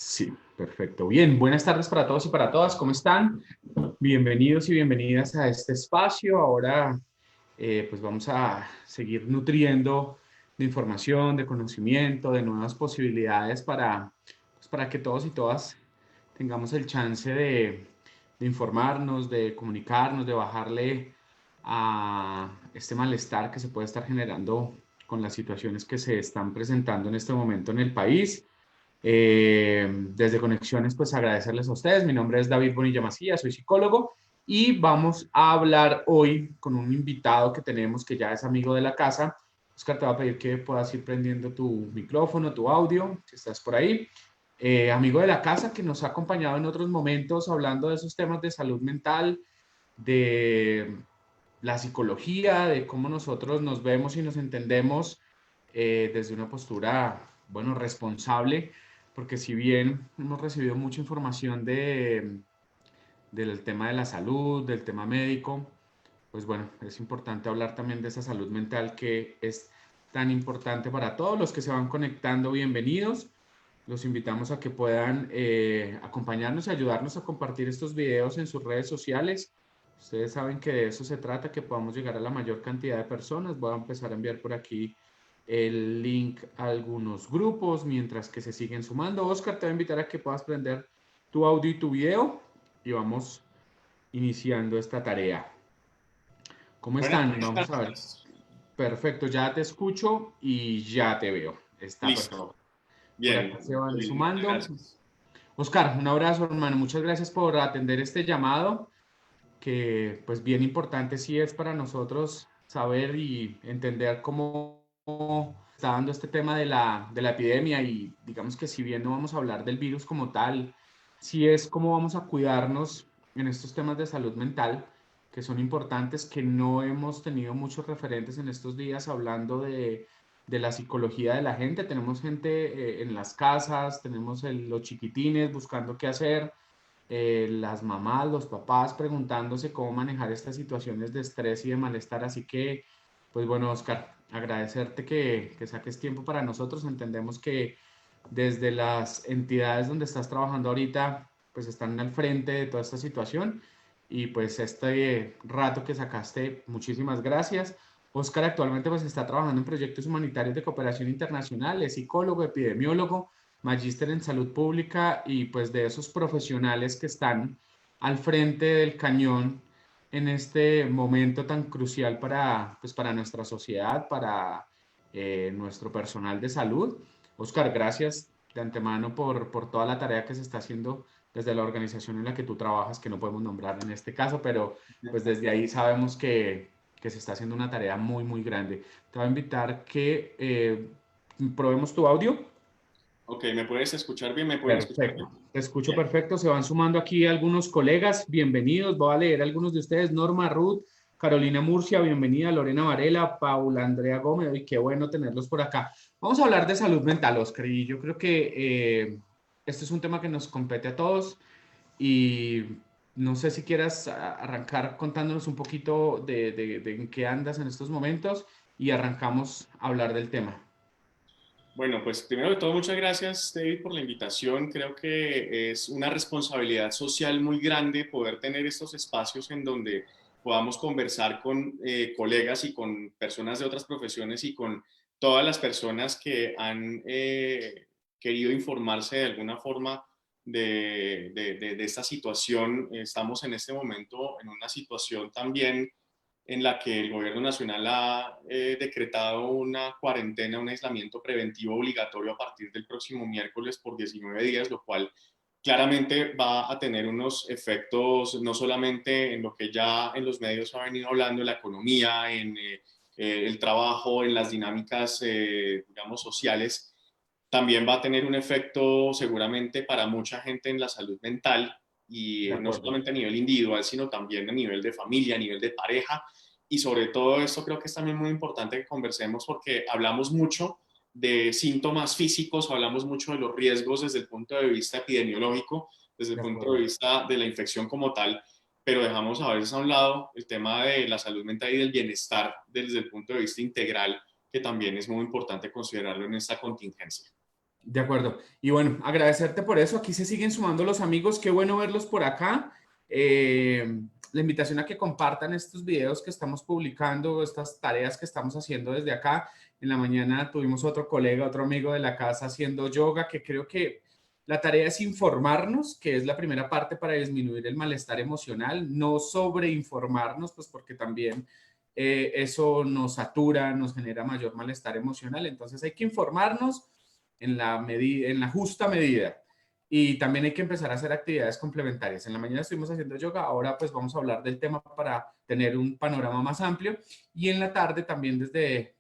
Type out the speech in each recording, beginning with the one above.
Sí, perfecto. Bien, buenas tardes para todos y para todas. ¿Cómo están? Bienvenidos y bienvenidas a este espacio. Ahora, pues vamos a seguir nutriendo de información, de conocimiento, de nuevas posibilidades para que todos y todas tengamos el chance de informarnos, de comunicarnos, de bajarle a este malestar que se puede estar generando con las situaciones que se están presentando en este momento en el país. Desde Conexiones, pues agradecerles a ustedes. Mi nombre es David Bonilla Macías, soy psicólogo y vamos a hablar hoy con un invitado que tenemos que ya es amigo de la casa. Oscar, te va a pedir que puedas ir prendiendo tu micrófono, tu audio, si estás por ahí. Amigo de la casa que nos ha acompañado en otros momentos hablando de esos temas de salud mental, de la psicología, de cómo nosotros nos vemos y nos entendemos desde una postura, bueno, responsable, porque si bien hemos recibido mucha información del tema de la salud, del tema médico, pues bueno, es importante hablar también de esa salud mental que es tan importante para todos los que se van conectando. Bienvenidos. Los invitamos a que puedan acompañarnos y ayudarnos a compartir estos videos en sus redes sociales. Ustedes saben que de eso se trata, que podamos llegar a la mayor cantidad de personas. Voy a empezar a enviar por aquí el link a algunos grupos mientras que se siguen sumando. Oscar, te voy a invitar a que puedas prender tu audio y tu video y vamos iniciando esta tarea. ¿Cómo Buenas están? Vamos a ver. tardes. Perfecto, ya te escucho y ya te veo. Está Listo. perfecto. Por Bien. acá se van Bien, muchas sumando. gracias. Oscar, un abrazo, hermano. Muchas gracias por atender este llamado, que pues bien importante sí es para nosotros saber y entender cómo está dando este tema de la epidemia y digamos que si bien no vamos a hablar del virus como tal, sí es cómo vamos a cuidarnos en estos temas de salud mental, que son importantes, que no hemos tenido muchos referentes en estos días hablando de la psicología de la gente. Tenemos gente en las casas, tenemos los chiquitines buscando qué hacer, las mamás, los papás preguntándose cómo manejar estas situaciones de estrés y de malestar. Así que, pues bueno, Oscar, agradecerte que saques tiempo para nosotros. Entendemos que desde las entidades donde estás trabajando ahorita, pues están al frente de toda esta situación. Y pues este rato que sacaste, muchísimas gracias. Oscar actualmente pues está trabajando en proyectos humanitarios de cooperación internacional, es psicólogo, epidemiólogo, magíster en salud pública y pues de esos profesionales que están al frente del cañón en este momento tan crucial pues para nuestra sociedad, para nuestro personal de salud. Oscar, gracias de antemano por toda la tarea que se está haciendo desde la organización en la que tú trabajas, que no podemos nombrar en este caso, pero pues desde ahí sabemos que se está haciendo una tarea muy, muy grande. Te voy a invitar que probemos tu audio. Ok, ¿me puedes escuchar bien? ¿Me pueden escuchar Perfecto, bien? te escucho Bien. perfecto. Se van sumando aquí algunos colegas. Bienvenidos. Voy a leer algunos de ustedes. Norma Ruth, Carolina Murcia, bienvenida. Lorena Varela, Paula Andrea Gómez. Y qué bueno tenerlos por acá. Vamos a hablar de salud mental, Oscar. Y yo creo que este es un tema que nos compete a todos. Y no sé si quieras arrancar contándonos un poquito de en qué andas en estos momentos y arrancamos a hablar del tema. Bueno, pues primero de todo, muchas gracias, David, por la invitación. Creo que es una responsabilidad social muy grande poder tener estos espacios en donde podamos conversar con colegas y con personas de otras profesiones y con todas las personas que han querido informarse de alguna forma de esta situación. Estamos en este momento en una situación también en la que el gobierno nacional ha decretado una cuarentena, un aislamiento preventivo obligatorio a partir del próximo miércoles por 19 días, lo cual claramente va a tener unos efectos no solamente en lo que ya en los medios ha venido hablando, en la economía, en el trabajo, en las dinámicas, digamos, sociales, también va a tener un efecto seguramente para mucha gente en la salud mental y De no acuerdo. solamente a nivel individual, sino también a nivel de familia, a nivel de pareja. Y sobre todo esto creo que es también muy importante que conversemos porque hablamos mucho de síntomas físicos, hablamos mucho de los riesgos desde el punto de vista epidemiológico, desde el De punto de acuerdo. vista de la infección como tal, pero dejamos a veces a un lado el tema de la salud mental y del bienestar desde el punto de vista integral, que también es muy importante considerarlo en esta contingencia. De acuerdo. Y bueno, agradecerte por eso. Aquí se siguen sumando los amigos. Qué bueno verlos por acá. La invitación a que compartan estos videos que estamos publicando, estas tareas que estamos haciendo desde acá. En la mañana tuvimos otro colega, otro amigo de la casa haciendo yoga, que creo que la tarea es informarnos, que es la primera parte para disminuir el malestar emocional, no sobreinformarnos, pues porque también eso nos satura, nos genera mayor malestar emocional. Entonces hay que informarnos en la justa medida. Y también hay que empezar a hacer actividades complementarias. En la mañana estuvimos haciendo yoga, ahora pues vamos a hablar del tema para tener un panorama más amplio. Y en la tarde también desde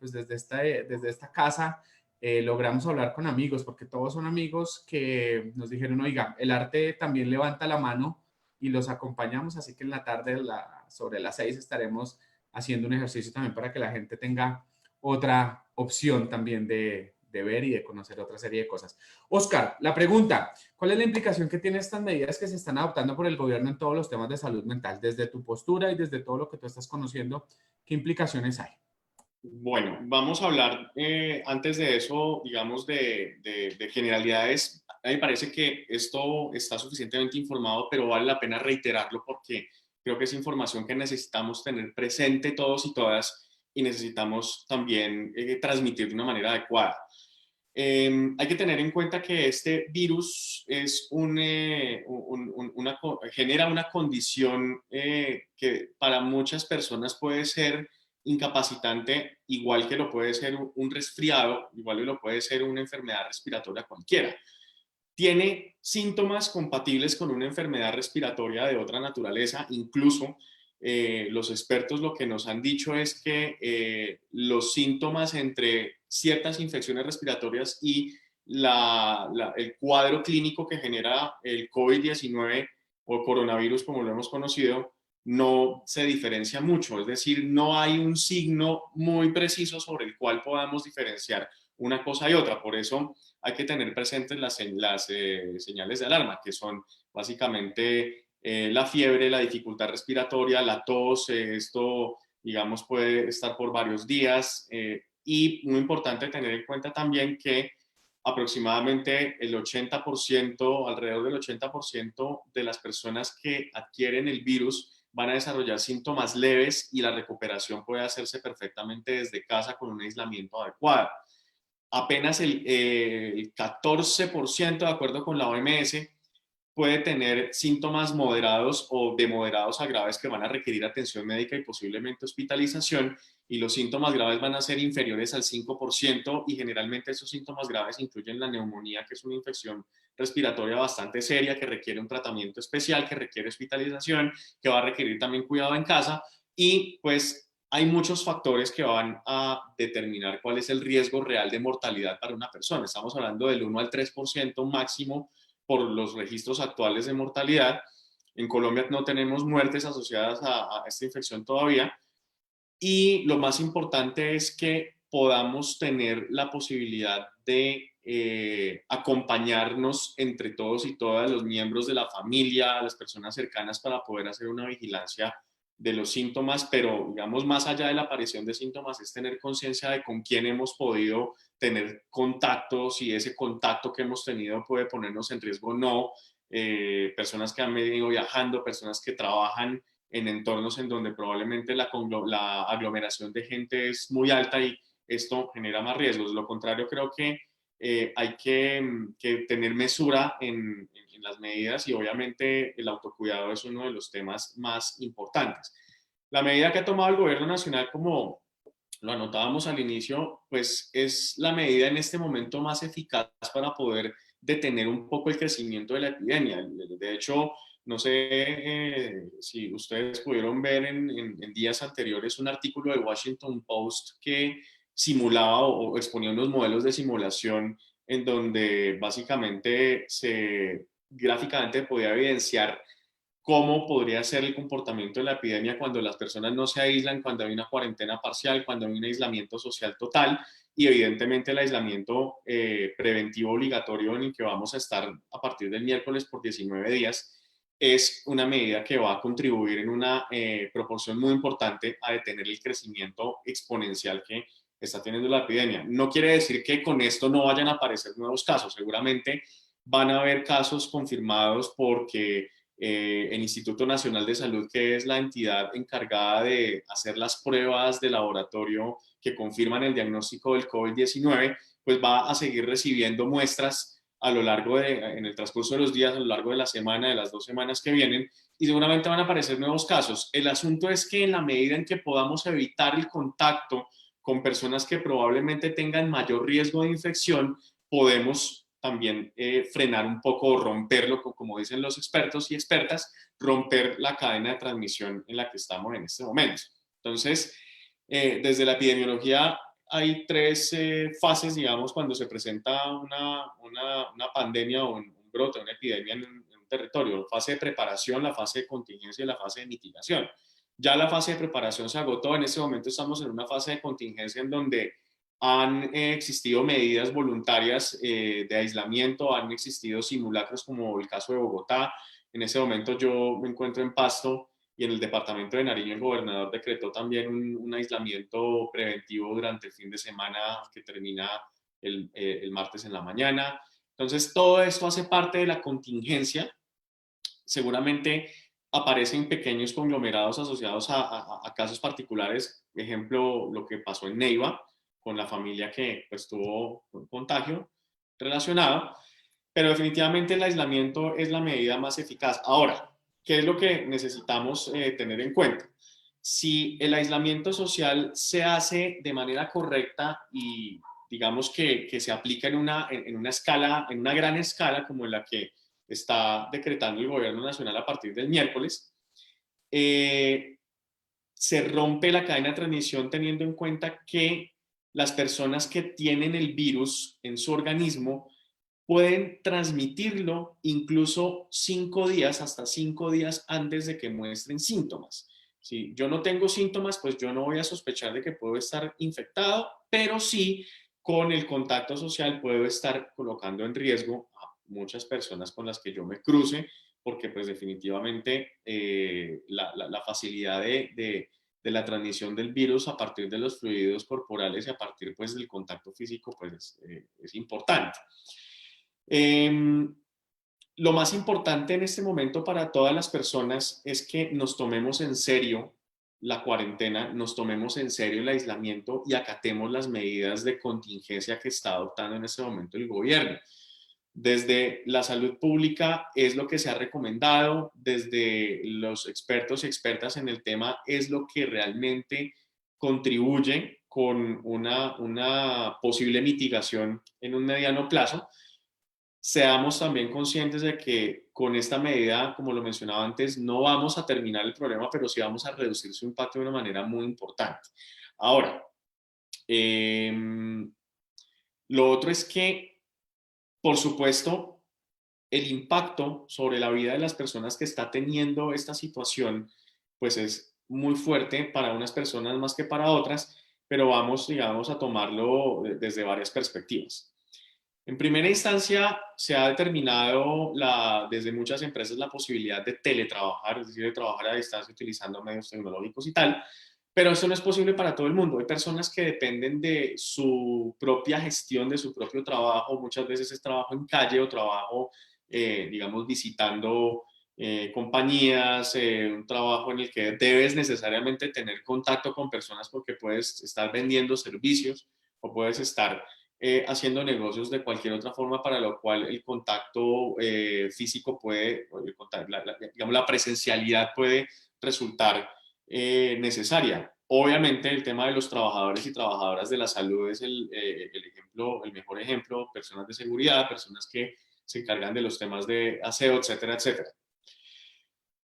esta casa logramos hablar con amigos, porque todos son amigos que nos dijeron, oiga, el arte también levanta la mano y los acompañamos, así que en la tarde sobre las 6 estaremos haciendo un ejercicio también para que la gente tenga otra opción también de ver y de conocer otra serie de cosas. Oscar, la pregunta, ¿cuál es la implicación que tienen estas medidas que se están adoptando por el gobierno en todos los temas de salud mental? Desde tu postura y desde todo lo que tú estás conociendo, ¿qué implicaciones hay? Bueno, vamos a hablar antes de eso, digamos, de generalidades. A mí me parece que esto está suficientemente informado, pero vale la pena reiterarlo porque creo que es información que necesitamos tener presente todos y todas y necesitamos también transmitir de una manera adecuada. Hay que tener en cuenta que este virus es genera una condición que para muchas personas puede ser incapacitante, igual que lo puede ser un resfriado, igual que lo puede ser una enfermedad respiratoria cualquiera. Tiene síntomas compatibles con una enfermedad respiratoria de otra naturaleza, incluso los expertos lo que nos han dicho es que los síntomas entre ciertas infecciones respiratorias y el cuadro clínico que genera el COVID-19 o coronavirus, como lo hemos conocido, no se diferencia mucho. Es decir, no hay un signo muy preciso sobre el cual podamos diferenciar una cosa y otra. Por eso hay que tener presentes las señales de alarma, que son básicamente la fiebre, la dificultad respiratoria, la tos, esto, digamos, puede estar por varios días. Y muy importante tener en cuenta también que aproximadamente el 80%, alrededor del 80% de las personas que adquieren el virus van a desarrollar síntomas leves y la recuperación puede hacerse perfectamente desde casa con un aislamiento adecuado. Apenas el 14%, de acuerdo con la OMS, puede tener síntomas moderados o de moderados a graves que van a requerir atención médica y posiblemente hospitalización, y los síntomas graves van a ser inferiores al 5% y generalmente esos síntomas graves incluyen la neumonía, que es una infección respiratoria bastante seria que requiere un tratamiento especial, que requiere hospitalización, que va a requerir también cuidado en casa y pues hay muchos factores que van a determinar cuál es el riesgo real de mortalidad para una persona. Estamos hablando del 1 al 3% máximo por los registros actuales de mortalidad. En Colombia no tenemos muertes asociadas a esta infección todavía. Y lo más importante es que podamos tener la posibilidad de acompañarnos entre todos y todas los miembros de la familia, las personas cercanas para poder hacer una vigilancia de los síntomas, pero digamos más allá de la aparición de síntomas es tener conciencia de con quién hemos podido tener contacto, si ese contacto que hemos tenido puede ponernos en riesgo o no, personas que han venido viajando, personas que trabajan en entornos en donde probablemente la aglomeración de gente es muy alta y esto genera más riesgos. De lo contrario, creo que hay que tener mesura en las medidas y obviamente el autocuidado es uno de los temas más importantes. La medida que ha tomado el gobierno nacional, como lo anotábamos al inicio, pues es la medida en este momento más eficaz para poder detener un poco el crecimiento de la epidemia. De hecho, no sé si ustedes pudieron ver en días anteriores un artículo de Washington Post que simulaba o exponía unos modelos de simulación en donde básicamente se gráficamente podía evidenciar cómo podría ser el comportamiento de la epidemia cuando las personas no se aíslan, cuando hay una cuarentena parcial, cuando hay un aislamiento social total y evidentemente el aislamiento preventivo obligatorio en el que vamos a estar a partir del miércoles por 19 días es una medida que va a contribuir en una proporción muy importante a detener el crecimiento exponencial que está teniendo la epidemia. No quiere decir que con esto no vayan a aparecer nuevos casos. Seguramente van a haber casos confirmados porque el Instituto Nacional de Salud, que es la entidad encargada de hacer las pruebas de laboratorio que confirman el diagnóstico del COVID-19, pues va a seguir recibiendo muestras a lo largo en el transcurso de los días, a lo largo de la semana, de las 2 semanas que vienen, y seguramente van a aparecer nuevos casos. El asunto es que en la medida en que podamos evitar el contacto con personas que probablemente tengan mayor riesgo de infección, podemos también frenar un poco, romperlo, como dicen los expertos y expertas, romper la cadena de transmisión en la que estamos en este momento. Entonces, desde la epidemiología hay tres fases, digamos, cuando se presenta una pandemia o un brote, una epidemia en un territorio: la fase de preparación, la fase de contingencia y la fase de mitigación. Ya la fase de preparación se agotó. En este momento estamos en una fase de contingencia en donde han existido medidas voluntarias de aislamiento, han existido simulacros como el caso de Bogotá. En ese momento yo me encuentro en Pasto y en el departamento de Nariño el gobernador decretó también un aislamiento preventivo durante el fin de semana que termina el martes en la mañana. Entonces todo esto hace parte de la contingencia. Seguramente aparecen pequeños conglomerados asociados a casos particulares, ejemplo, lo que pasó en Neiva, con la familia que pues, tuvo un contagio relacionado, pero definitivamente el aislamiento es la medida más eficaz. Ahora, ¿qué es lo que necesitamos tener en cuenta? Si el aislamiento social se hace de manera correcta y digamos que se aplica en una escala, en una gran escala como en la que está decretando el gobierno nacional a partir del miércoles, se rompe la cadena de transmisión teniendo en cuenta que las personas que tienen el virus en su organismo pueden transmitirlo incluso 5 días, hasta 5 días antes de que muestren síntomas. Si yo no tengo síntomas, pues yo no voy a sospechar de que puedo estar infectado, pero sí con el contacto social puedo estar colocando en riesgo a muchas personas con las que yo me cruce, porque pues definitivamente la facilidad de la transmisión del virus a partir de los fluidos corporales y a partir pues del contacto físico pues es importante. Lo más importante en este momento para todas las personas es que nos tomemos en serio la cuarentena, nos tomemos en serio el aislamiento y acatemos las medidas de contingencia que está adoptando en este momento el gobierno. Desde la salud pública es lo que se ha recomendado, desde los expertos y expertas en el tema es lo que realmente contribuye con una posible mitigación en un mediano plazo. Seamos también conscientes de que con esta medida, como lo mencionaba antes, no vamos a terminar el problema, pero sí vamos a reducir su impacto de una manera muy importante. Ahora, lo otro es que, por supuesto, el impacto sobre la vida de las personas que está teniendo esta situación, pues es muy fuerte para unas personas más que para otras, pero vamos, digamos, a tomarlo desde varias perspectivas. En primera instancia, se ha determinado desde muchas empresas la posibilidad de teletrabajar, es decir, de trabajar a distancia utilizando medios tecnológicos y tal, pero eso no es posible para todo el mundo. Hay personas que dependen de su propia gestión, de su propio trabajo, muchas veces es trabajo en calle o trabajo, digamos, visitando compañías, un trabajo en el que debes necesariamente tener contacto con personas porque puedes estar vendiendo servicios o puedes estar haciendo negocios de cualquier otra forma para lo cual el contacto físico puede, digamos, la presencialidad puede resultar necesaria. Obviamente el tema de los trabajadores y trabajadoras de la salud es el mejor ejemplo, personas de seguridad, personas que se encargan de los temas de aseo, etcétera, etcétera.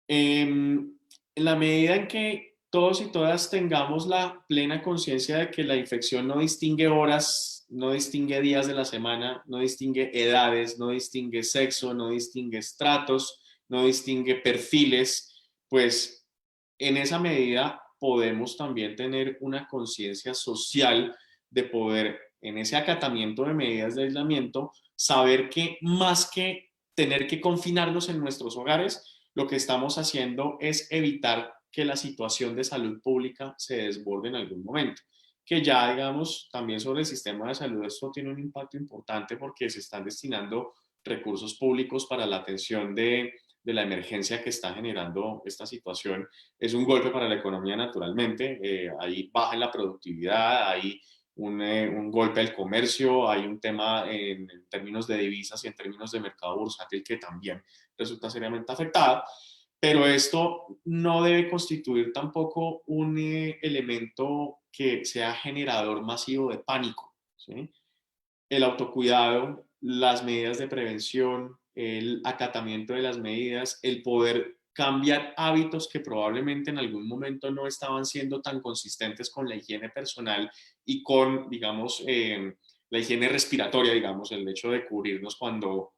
En la medida en que todos y todas tengamos la plena conciencia de que la infección no distingue horas, no distingue días de la semana, no distingue edades, no distingue sexo, no distingue estratos, no distingue perfiles, pues en esa medida podemos también tener una conciencia social de poder, en ese acatamiento de medidas de aislamiento, saber que más que tener que confinarnos en nuestros hogares, lo que estamos haciendo es evitar que la situación de salud pública se desborde en algún momento. que ya, digamos, también sobre el sistema de salud esto tiene un impacto importante porque se están destinando recursos públicos para la atención de la emergencia que está generando esta situación. Es un golpe para la economía naturalmente, ahí baja en la productividad, hay un golpe al comercio, hay un tema en términos de divisas y en términos de mercado bursátil que también resulta seriamente afectado. Pero esto no debe constituir tampoco un elemento que sea generador masivo de pánico, ¿sí? El autocuidado, las medidas de prevención, el acatamiento de las medidas, el poder cambiar hábitos que probablemente en algún momento no estaban siendo tan consistentes con la higiene personal y con, digamos, la higiene respiratoria, digamos, el hecho de cubrirnos cuando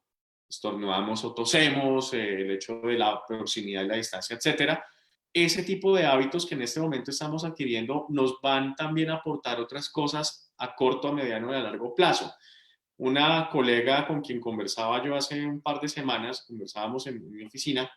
estornudamos o tosemos, el hecho de la proximidad y la distancia, etcétera. Ese tipo de hábitos que en este momento estamos adquiriendo nos van también a aportar otras cosas a corto, a mediano y a largo plazo. Una colega con quien conversaba yo hace un par de semanas, conversábamos en mi oficina,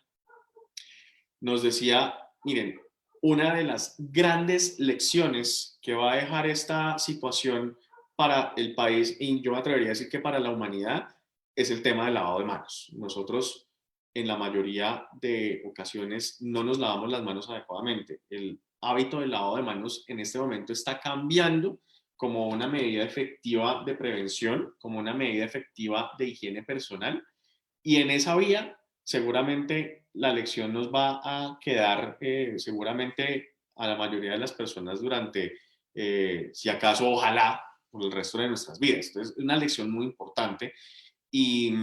nos decía, miren, una de las grandes lecciones que va a dejar esta situación para el país, y yo me atrevería a decir que para la humanidad, es el tema del lavado de manos. Nosotros en la mayoría de ocasiones no nos lavamos las manos adecuadamente. El hábito del lavado de manos en este momento está cambiando como una medida efectiva de prevención, como una medida efectiva de higiene personal. Y en esa vía, seguramente la lección nos va a quedar, seguramente a la mayoría de las personas durante, si acaso, ojalá, por el resto de nuestras vidas. Entonces, es una lección muy importante. Y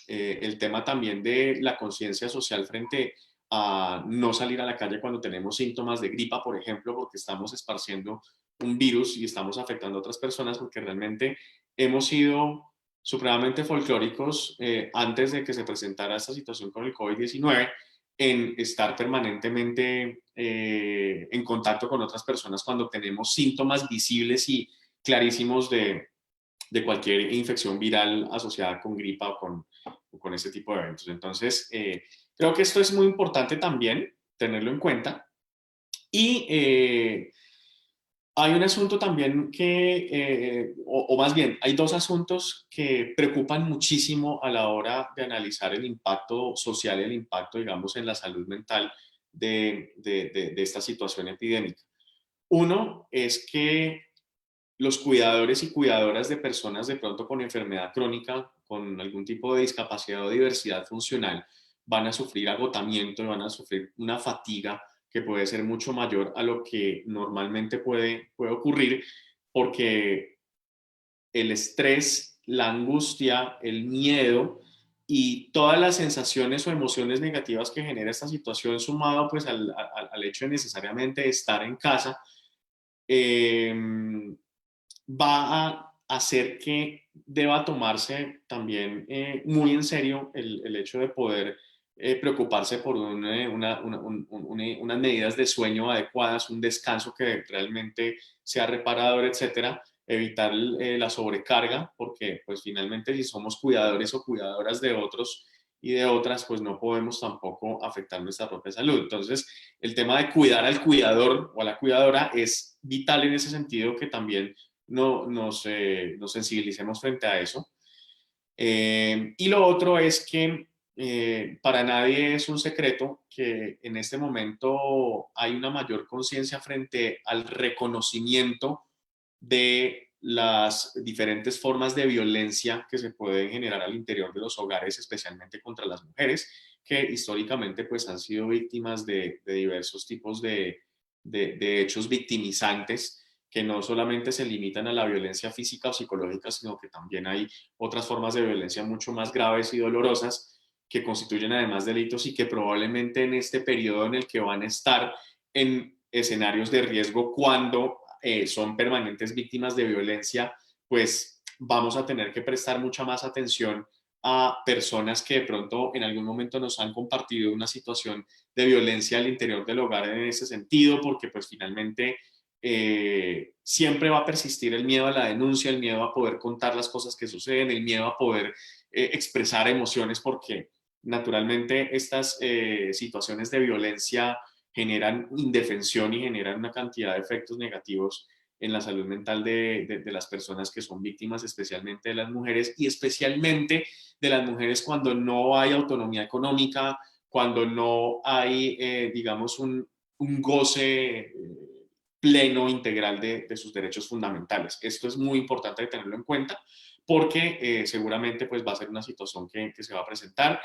el tema también de la conciencia social frente a no salir a la calle cuando tenemos síntomas de gripa, por ejemplo, porque estamos esparciendo un virus y estamos afectando a otras personas, porque realmente hemos sido supremamente folclóricos antes de que se presentara esta situación con el COVID-19 en estar permanentemente en contacto con otras personas cuando tenemos síntomas visibles y clarísimos de cualquier infección viral asociada con gripa o con ese tipo de eventos. Entonces, creo que esto es muy importante también tenerlo en cuenta. Y hay un asunto también que, o más bien, hay dos asuntos que preocupan muchísimo a la hora de analizar el impacto social y el impacto, digamos, en la salud mental de esta situación epidémica. Uno es que los cuidadores y cuidadoras de personas de pronto con enfermedad crónica, con algún tipo de discapacidad o diversidad funcional, van a sufrir agotamiento y van a sufrir una fatiga que puede ser mucho mayor a lo que normalmente puede ocurrir, porque el estrés, la angustia, el miedo y todas las sensaciones o emociones negativas que genera esta situación sumado pues al hecho de necesariamente estar en casa, eh, va a hacer que deba tomarse también muy en serio el hecho de poder preocuparse por unas medidas de sueño adecuadas, un descanso que realmente sea reparador, etcétera, evitar la sobrecarga, porque pues finalmente si somos cuidadores o cuidadoras de otros y de otras, pues no podemos tampoco afectar nuestra propia salud. Entonces, el tema de cuidar al cuidador o a la cuidadora es vital en ese sentido, que también nos sensibilicemos frente a eso. Y lo otro es que para nadie es un secreto que en este momento hay una mayor conciencia frente al reconocimiento de las diferentes formas de violencia que se pueden generar al interior de los hogares, especialmente contra las mujeres, que históricamente pues han sido víctimas de diversos tipos de hechos victimizantes, que no solamente se limitan a la violencia física o psicológica, sino que también hay otras formas de violencia mucho más graves y dolorosas que constituyen además delitos y que probablemente en este periodo en el que van a estar en escenarios de riesgo cuando son permanentes víctimas de violencia, pues vamos a tener que prestar mucha más atención a personas que de pronto en algún momento nos han compartido una situación de violencia al interior del hogar en ese sentido, porque pues finalmente siempre va a persistir el miedo a la denuncia, el miedo a poder contar las cosas que suceden, el miedo a poder expresar emociones, porque naturalmente estas situaciones de violencia generan indefensión y generan una cantidad de efectos negativos en la salud mental de las personas que son víctimas, especialmente de las mujeres, y especialmente de las mujeres cuando no hay autonomía económica, cuando no hay, digamos, un goce pleno, integral de sus derechos fundamentales. Esto es muy importante tenerlo en cuenta porque seguramente pues, va a ser una situación que se va a presentar.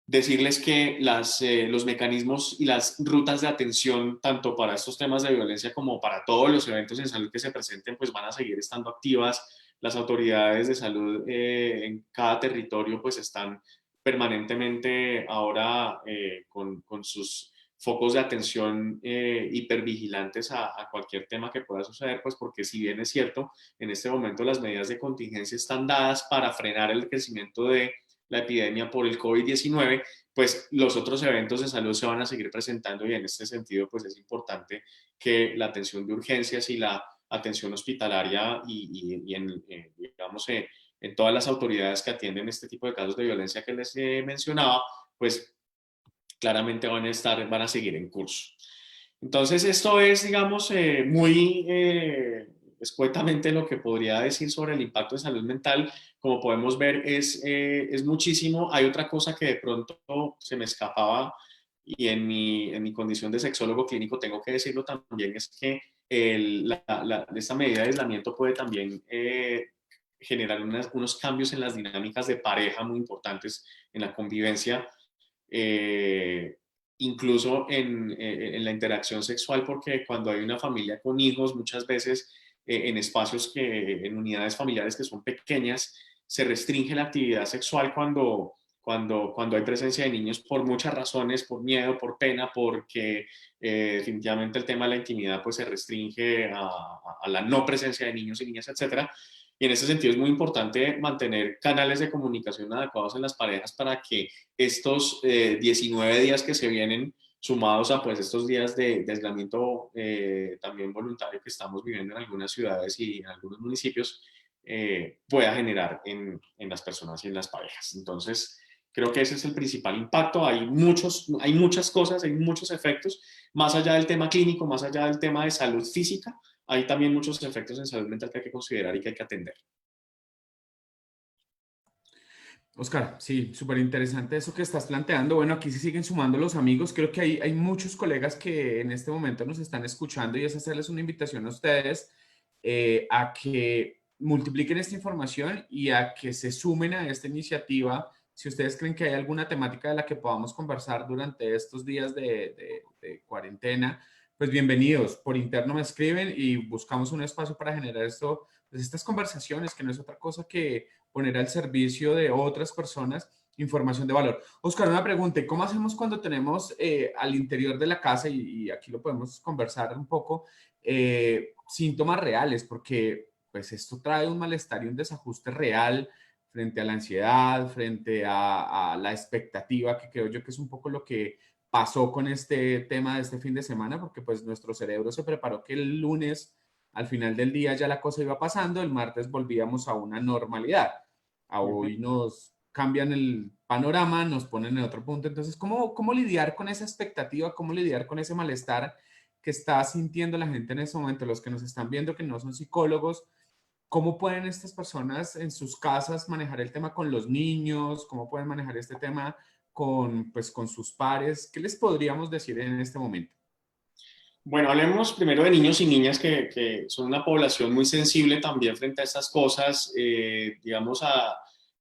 Decirles que los mecanismos y las rutas de atención, tanto para estos temas de violencia como para todos los eventos en salud que se presenten, pues van a seguir estando activas. Las autoridades de salud en cada territorio pues están permanentemente ahora con sus focos de atención hipervigilantes a cualquier tema que pueda suceder, pues porque si bien es cierto, en este momento las medidas de contingencia están dadas para frenar el crecimiento de la epidemia por el COVID-19, pues los otros eventos de salud se van a seguir presentando y en este sentido pues es importante que la atención de urgencias y la atención hospitalaria digamos, en todas las autoridades que atienden este tipo de casos de violencia que les mencionaba, pues claramente van a seguir en curso. Entonces, esto es, digamos, muy escuetamente lo que podría decir sobre el impacto de salud mental. Como podemos ver, es muchísimo. Hay otra cosa que de pronto se me escapaba y en mi condición de sexólogo clínico tengo que decirlo también, es que esta medida de aislamiento puede también generar unos cambios en las dinámicas de pareja muy importantes en la convivencia, eh, incluso en la interacción sexual, porque cuando hay una familia con hijos, muchas veces en espacios en unidades familiares que son pequeñas, se restringe la actividad sexual cuando hay presencia de niños por muchas razones, por miedo, por pena, porque definitivamente el tema de la intimidad pues se restringe a la no presencia de niños y niñas, etcétera. Y en ese sentido es muy importante mantener canales de comunicación adecuados en las parejas para que estos 19 días que se vienen sumados a pues estos días de aislamiento también voluntario que estamos viviendo en algunas ciudades y en algunos municipios, pueda generar en las personas y en las parejas. Entonces, creo que ese es el principal impacto. Hay muchas cosas, hay muchos efectos, más allá del tema clínico, más allá del tema de salud física, hay también muchos efectos en salud mental que hay que considerar y que hay que atender. Oscar, sí, súper interesante eso que estás planteando. Bueno, aquí se siguen sumando los amigos. Creo que hay muchos colegas que en este momento nos están escuchando y es hacerles una invitación a ustedes a que multipliquen esta información y a que se sumen a esta iniciativa. Si ustedes creen que hay alguna temática de la que podamos conversar durante estos días de cuarentena, pues bienvenidos. Por interno me escriben y buscamos un espacio para generar esto, pues estas conversaciones, que no es otra cosa que poner al servicio de otras personas información de valor. Oscar, una pregunta, ¿cómo hacemos cuando tenemos al interior de la casa, y aquí lo podemos conversar un poco, síntomas reales? Porque pues esto trae un malestar y un desajuste real frente a la ansiedad, frente a la expectativa, que creo yo que es un poco lo que pasó con este tema de este fin de semana, porque pues nuestro cerebro se preparó que el lunes al final del día ya la cosa iba pasando, el martes volvíamos a una normalidad. A hoy nos cambian el panorama, nos ponen en otro punto. Entonces, ¿cómo lidiar con esa expectativa? ¿Cómo lidiar con ese malestar que está sintiendo la gente en ese momento? Los que nos están viendo, que no son psicólogos, ¿cómo pueden estas personas en sus casas manejar el tema con los niños? ¿Cómo pueden manejar este tema pues, con sus pares? ¿Qué les podríamos decir en este momento? Bueno, hablemos primero de niños y niñas que son una población muy sensible también frente a estas cosas, digamos,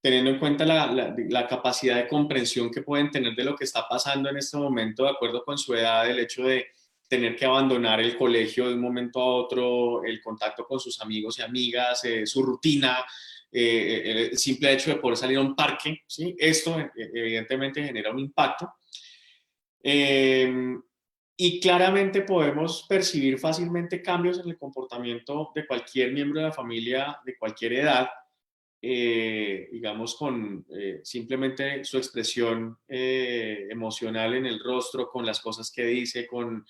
teniendo en cuenta la capacidad de comprensión que pueden tener de lo que está pasando en este momento, de acuerdo con su edad, el hecho de tener que abandonar el colegio de un momento a otro, el contacto con sus amigos y amigas, su rutina, el simple hecho de poder salir a un parque, ¿sí? Esto evidentemente genera un impacto. Eh, y claramente podemos percibir fácilmente cambios en el comportamiento de cualquier miembro de la familia, de cualquier edad, digamos, con simplemente su expresión emocional en el rostro, con las cosas que dice, con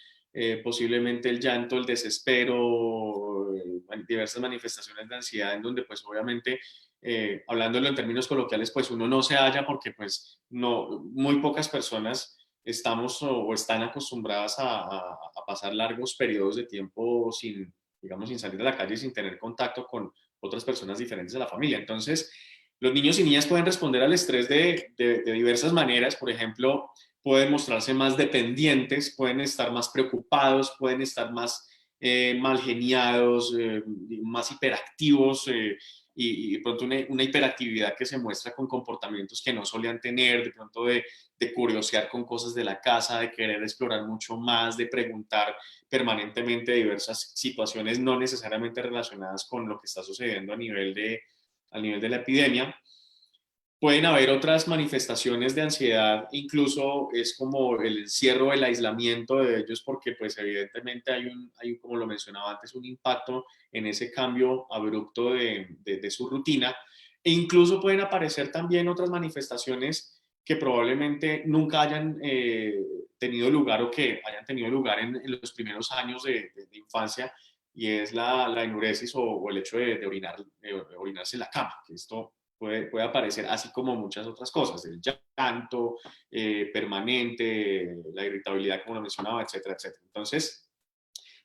posiblemente el llanto, el desespero, diversas manifestaciones de ansiedad, en donde pues obviamente, hablándolo en términos coloquiales, pues uno no se halla porque pues no, muy pocas personas estamos o están acostumbradas a pasar largos periodos de tiempo sin, digamos, sin salir de la calle, sin tener contacto con otras personas diferentes a la familia. Entonces, los niños y niñas pueden responder al estrés de diversas maneras. Por ejemplo, pueden mostrarse más dependientes, pueden estar más preocupados, pueden estar más mal geniados, más hiperactivos, y de pronto una hiperactividad que se muestra con comportamientos que no solían tener, de pronto de curiosear con cosas de la casa, de querer explorar mucho más, de preguntar permanentemente diversas situaciones no necesariamente relacionadas con lo que está sucediendo a nivel de la epidemia. Pueden haber otras manifestaciones de ansiedad, incluso es como el encierro, el aislamiento de ellos, porque pues evidentemente como lo mencionaba antes, un impacto en ese cambio abrupto de su rutina. E incluso pueden aparecer también otras manifestaciones que probablemente nunca hayan tenido lugar o que hayan tenido lugar en los primeros años de infancia, y es la enuresis o el hecho de orinarse en la cama, que esto puede aparecer, así como muchas otras cosas, el llanto permanente, la irritabilidad, como lo mencionaba, etcétera, etcétera. Entonces,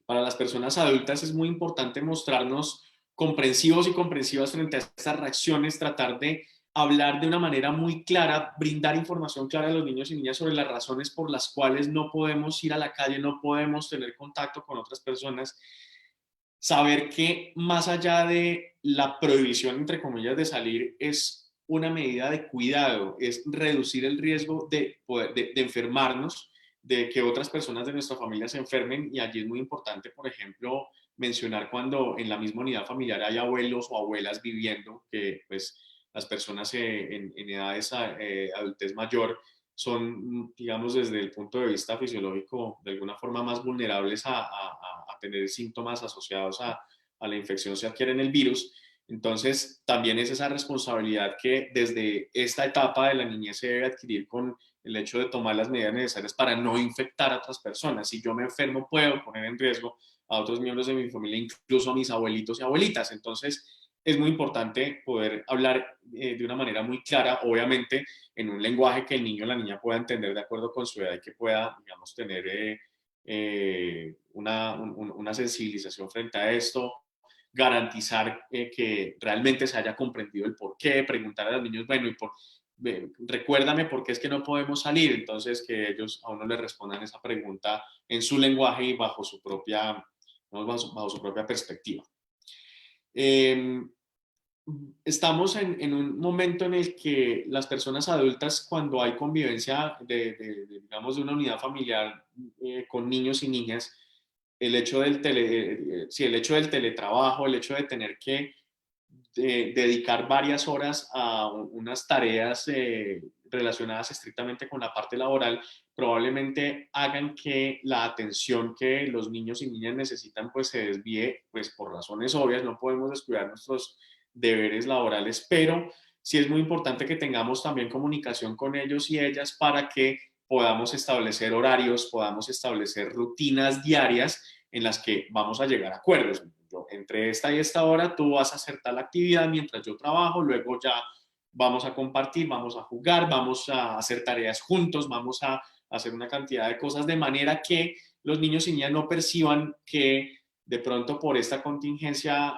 para las personas adultas es muy importante mostrarnos comprensivos y comprensivas frente a estas reacciones, tratar de hablar de una manera muy clara, brindar información clara a los niños y niñas sobre las razones por las cuales no podemos ir a la calle, no podemos tener contacto con otras personas. Saber que más allá de la prohibición, entre comillas, de salir, es una medida de cuidado, es reducir el riesgo de enfermarnos, de que otras personas de nuestra familia se enfermen. Y allí es muy importante, por ejemplo, mencionar cuando en la misma unidad familiar hay abuelos o abuelas viviendo, que pues las personas en edades adultez mayor son, digamos, desde el punto de vista fisiológico, de alguna forma más vulnerables a tener síntomas asociados a la infección si adquieren el virus. Entonces, también es esa responsabilidad que desde esta etapa de la niñez se debe adquirir con el hecho de tomar las medidas necesarias para no infectar a otras personas. Si yo me enfermo, puedo poner en riesgo a otros miembros de mi familia, incluso a mis abuelitos y abuelitas. Entonces, es muy importante poder hablar de una manera muy clara, obviamente en un lenguaje que el niño o la niña pueda entender de acuerdo con su edad y que pueda, digamos, tener una sensibilización frente a esto, garantizar que realmente se haya comprendido el por qué, preguntar a los niños, bueno, recuérdame por qué es que no podemos salir. Entonces que ellos a uno le respondan esa pregunta en su lenguaje y bajo su propia, bajo su propia perspectiva. Estamos en un momento en el que las personas adultas, cuando hay convivencia digamos, de una unidad familiar con niños y niñas, el hecho del teletrabajo, el hecho de tener que dedicar varias horas a unas tareas relacionadas estrictamente con la parte laboral, probablemente hagan que la atención que los niños y niñas necesitan pues se desvíe, pues por razones obvias. No podemos descuidar nuestros deberes laborales, pero sí es muy importante que tengamos también comunicación con ellos y ellas para que podamos establecer horarios, podamos establecer rutinas diarias en las que vamos a llegar a acuerdos. Entre esta y esta hora tú vas a hacer tal actividad mientras yo trabajo, luego ya vamos a compartir, vamos a jugar, vamos a hacer tareas juntos, vamos a hacer una cantidad de cosas de manera que los niños y niñas no perciban que de pronto por esta contingencia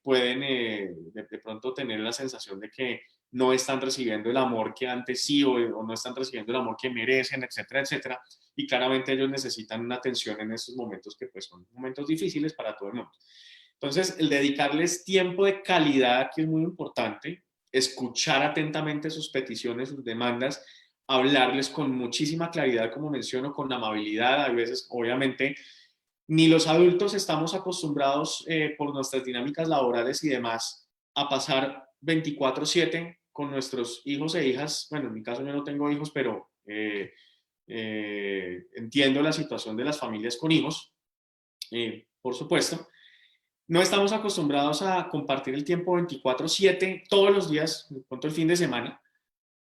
pueden de pronto tener la sensación de que no están recibiendo el amor que antes sí, o no están recibiendo el amor que merecen, etcétera, etcétera. Y claramente ellos necesitan una atención en estos momentos que pues son momentos difíciles para todo el mundo. Entonces, el dedicarles tiempo de calidad, que es muy importante, escuchar atentamente sus peticiones, sus demandas, hablarles con muchísima claridad, como menciono, con amabilidad. A veces, obviamente, ni los adultos estamos acostumbrados por nuestras dinámicas laborales y demás a pasar 24/7 con nuestros hijos e hijas. Bueno, en mi caso yo no tengo hijos, pero entiendo la situación de las familias con hijos, por supuesto. No estamos acostumbrados a compartir el tiempo 24/7 todos los días, de pronto el fin de semana.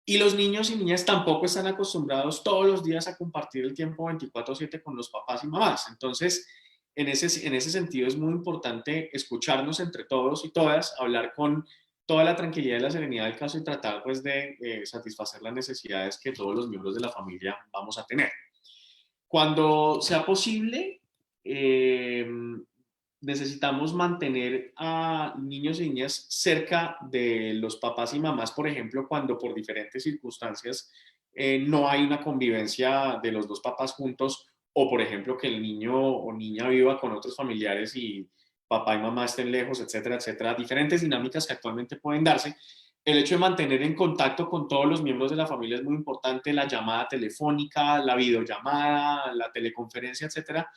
Y los niños y niñas tampoco están acostumbrados todos los días a compartir el tiempo 24/7 con los papás y mamás. Entonces, en ese sentido es muy importante escucharnos entre todos y todas, hablar con toda la tranquilidad y la serenidad del caso y tratar pues de satisfacer las necesidades que todos los miembros de la familia vamos a tener. Cuando sea posible, necesitamos mantener a niños y niñas cerca de los papás y mamás, por ejemplo, cuando por diferentes circunstancias no hay una convivencia de los dos papás juntos, o por ejemplo que el niño o niña viva con otros familiares y papá y mamá estén lejos, etcétera, etcétera. Diferentes dinámicas que actualmente pueden darse. El hecho de mantener en contacto con todos los miembros de la familia es muy importante, la llamada telefónica, la videollamada, la teleconferencia, etcétera,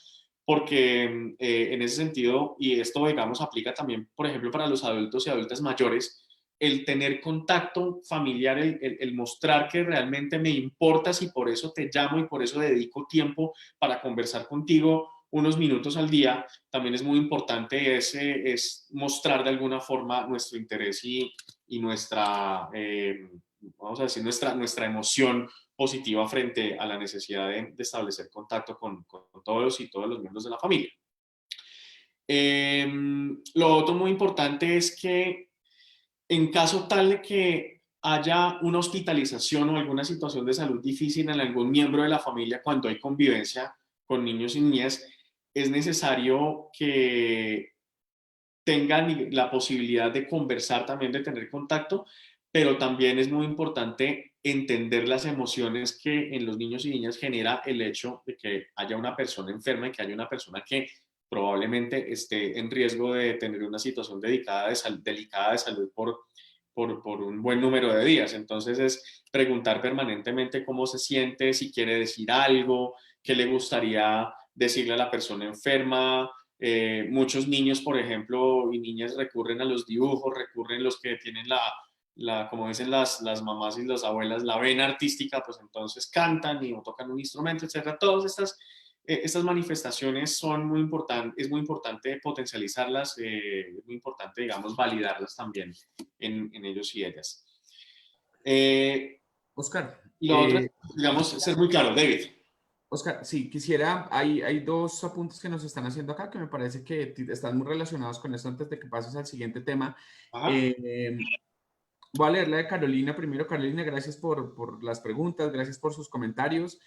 porque en ese sentido, y esto digamos aplica también, por ejemplo, para los adultos y adultas mayores, el tener contacto familiar, el mostrar que realmente me importas y por eso te llamo y por eso dedico tiempo para conversar contigo unos minutos al día, también es muy importante, es mostrar de alguna forma nuestro interés y nuestra, vamos a decir, nuestra emoción positiva frente a la necesidad de establecer contacto con todos y todos los miembros de la familia. Lo otro muy importante es que en caso tal de que haya una hospitalización o alguna situación de salud difícil en algún miembro de la familia cuando hay convivencia con niños y niñas, es necesario que tengan la posibilidad de conversar también, de tener contacto, pero también es muy importante entender las emociones que en los niños y niñas genera el hecho de que haya una persona enferma y que haya una persona que probablemente esté en riesgo de tener una situación delicada de salud por un buen número de días. Entonces es preguntar permanentemente cómo se siente, si quiere decir algo, qué le gustaría decirle a la persona enferma. Muchos niños, por ejemplo, y niñas recurren a los dibujos, recurren los que tienen como dicen las mamás y las abuelas, la vena artística, pues entonces cantan y o tocan un instrumento, etcétera. Todas estas manifestaciones son muy importantes, es muy importante potencializarlas, es muy importante, digamos, validarlas también en ellos y ellas. Eh, Oscar, lo otro es, digamos, ser muy claro, David. Oscar, sí, quisiera, hay dos apuntes que nos están haciendo acá que me parece que están muy relacionados con esto antes de que pases al siguiente tema. Ajá. Eh, Voy a leer la de Carolina primero. Carolina, gracias por las preguntas, gracias por sus comentarios.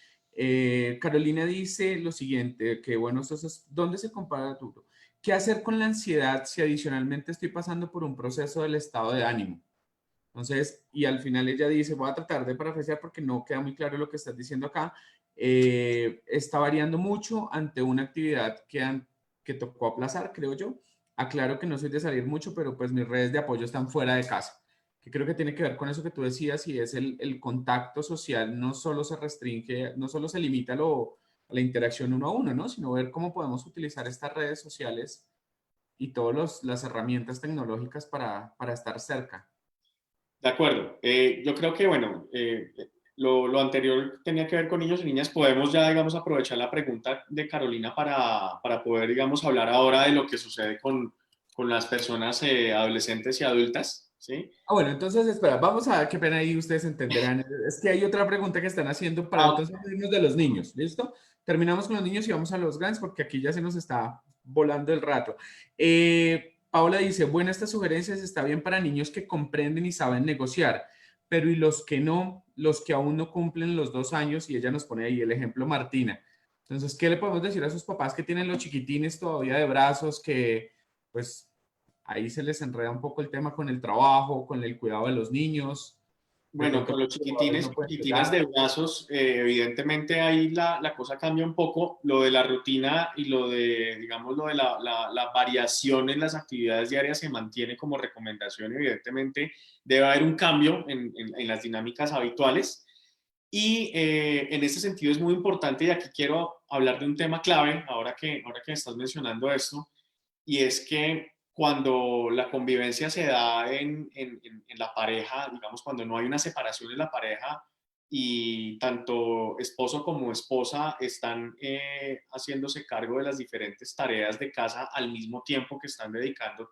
Carolina dice lo siguiente, que bueno, entonces, ¿dónde se compara duro? ¿Qué hacer con la ansiedad si adicionalmente estoy pasando por un proceso del estado de ánimo? Entonces, y al final ella dice, voy a tratar de parafrasear porque no queda muy claro lo que estás diciendo acá. Está variando mucho ante una actividad que tocó aplazar, creo yo. Aclaro que no soy de salir mucho, pero pues mis redes de apoyo están fuera de casa, que creo que tiene que ver con eso que tú decías, y es el contacto social no solo se restringe, no solo se limita a la interacción uno a uno, ¿no? Sino ver cómo podemos utilizar estas redes sociales y todas las herramientas tecnológicas para estar cerca. De acuerdo. Yo creo que, bueno, lo anterior tenía que ver con niños y niñas. Podemos ya, digamos, aprovechar la pregunta de Carolina para poder, digamos, hablar ahora de lo que sucede con las personas adolescentes y adultas, ¿sí? Bueno, entonces espera, vamos a ver qué pena ahí ustedes entenderán. Es que hay otra pregunta que están haciendo para Ah, entonces irnos de los niños, ¿listo? Terminamos con los niños y vamos a los grandes porque aquí ya se nos está volando el rato. Paola dice, bueno, estas sugerencias está bien para niños que comprenden y saben negociar, pero ¿y los que no, los que aún no cumplen los 2 años? Y ella nos pone ahí el ejemplo Martina. Entonces, ¿qué le podemos decir a esos papás que tienen los chiquitines todavía de brazos que pues ahí se les enreda un poco el tema con el trabajo, con el cuidado de los niños, de bueno, pronto con los no chiquitines y pueden chiquitinas llegar. de brazos, evidentemente ahí la cosa cambia un poco. Lo de la rutina y lo de, digamos, lo de la variación en las actividades diarias se mantiene como recomendación. Evidentemente debe haber un cambio en las dinámicas habituales. Y en ese sentido es muy importante, y aquí quiero hablar de un tema clave, ahora que estás mencionando esto, y es que cuando la convivencia se da en la pareja, digamos, cuando no hay una separación en la pareja y tanto esposo como esposa están haciéndose cargo de las diferentes tareas de casa al mismo tiempo que están dedicando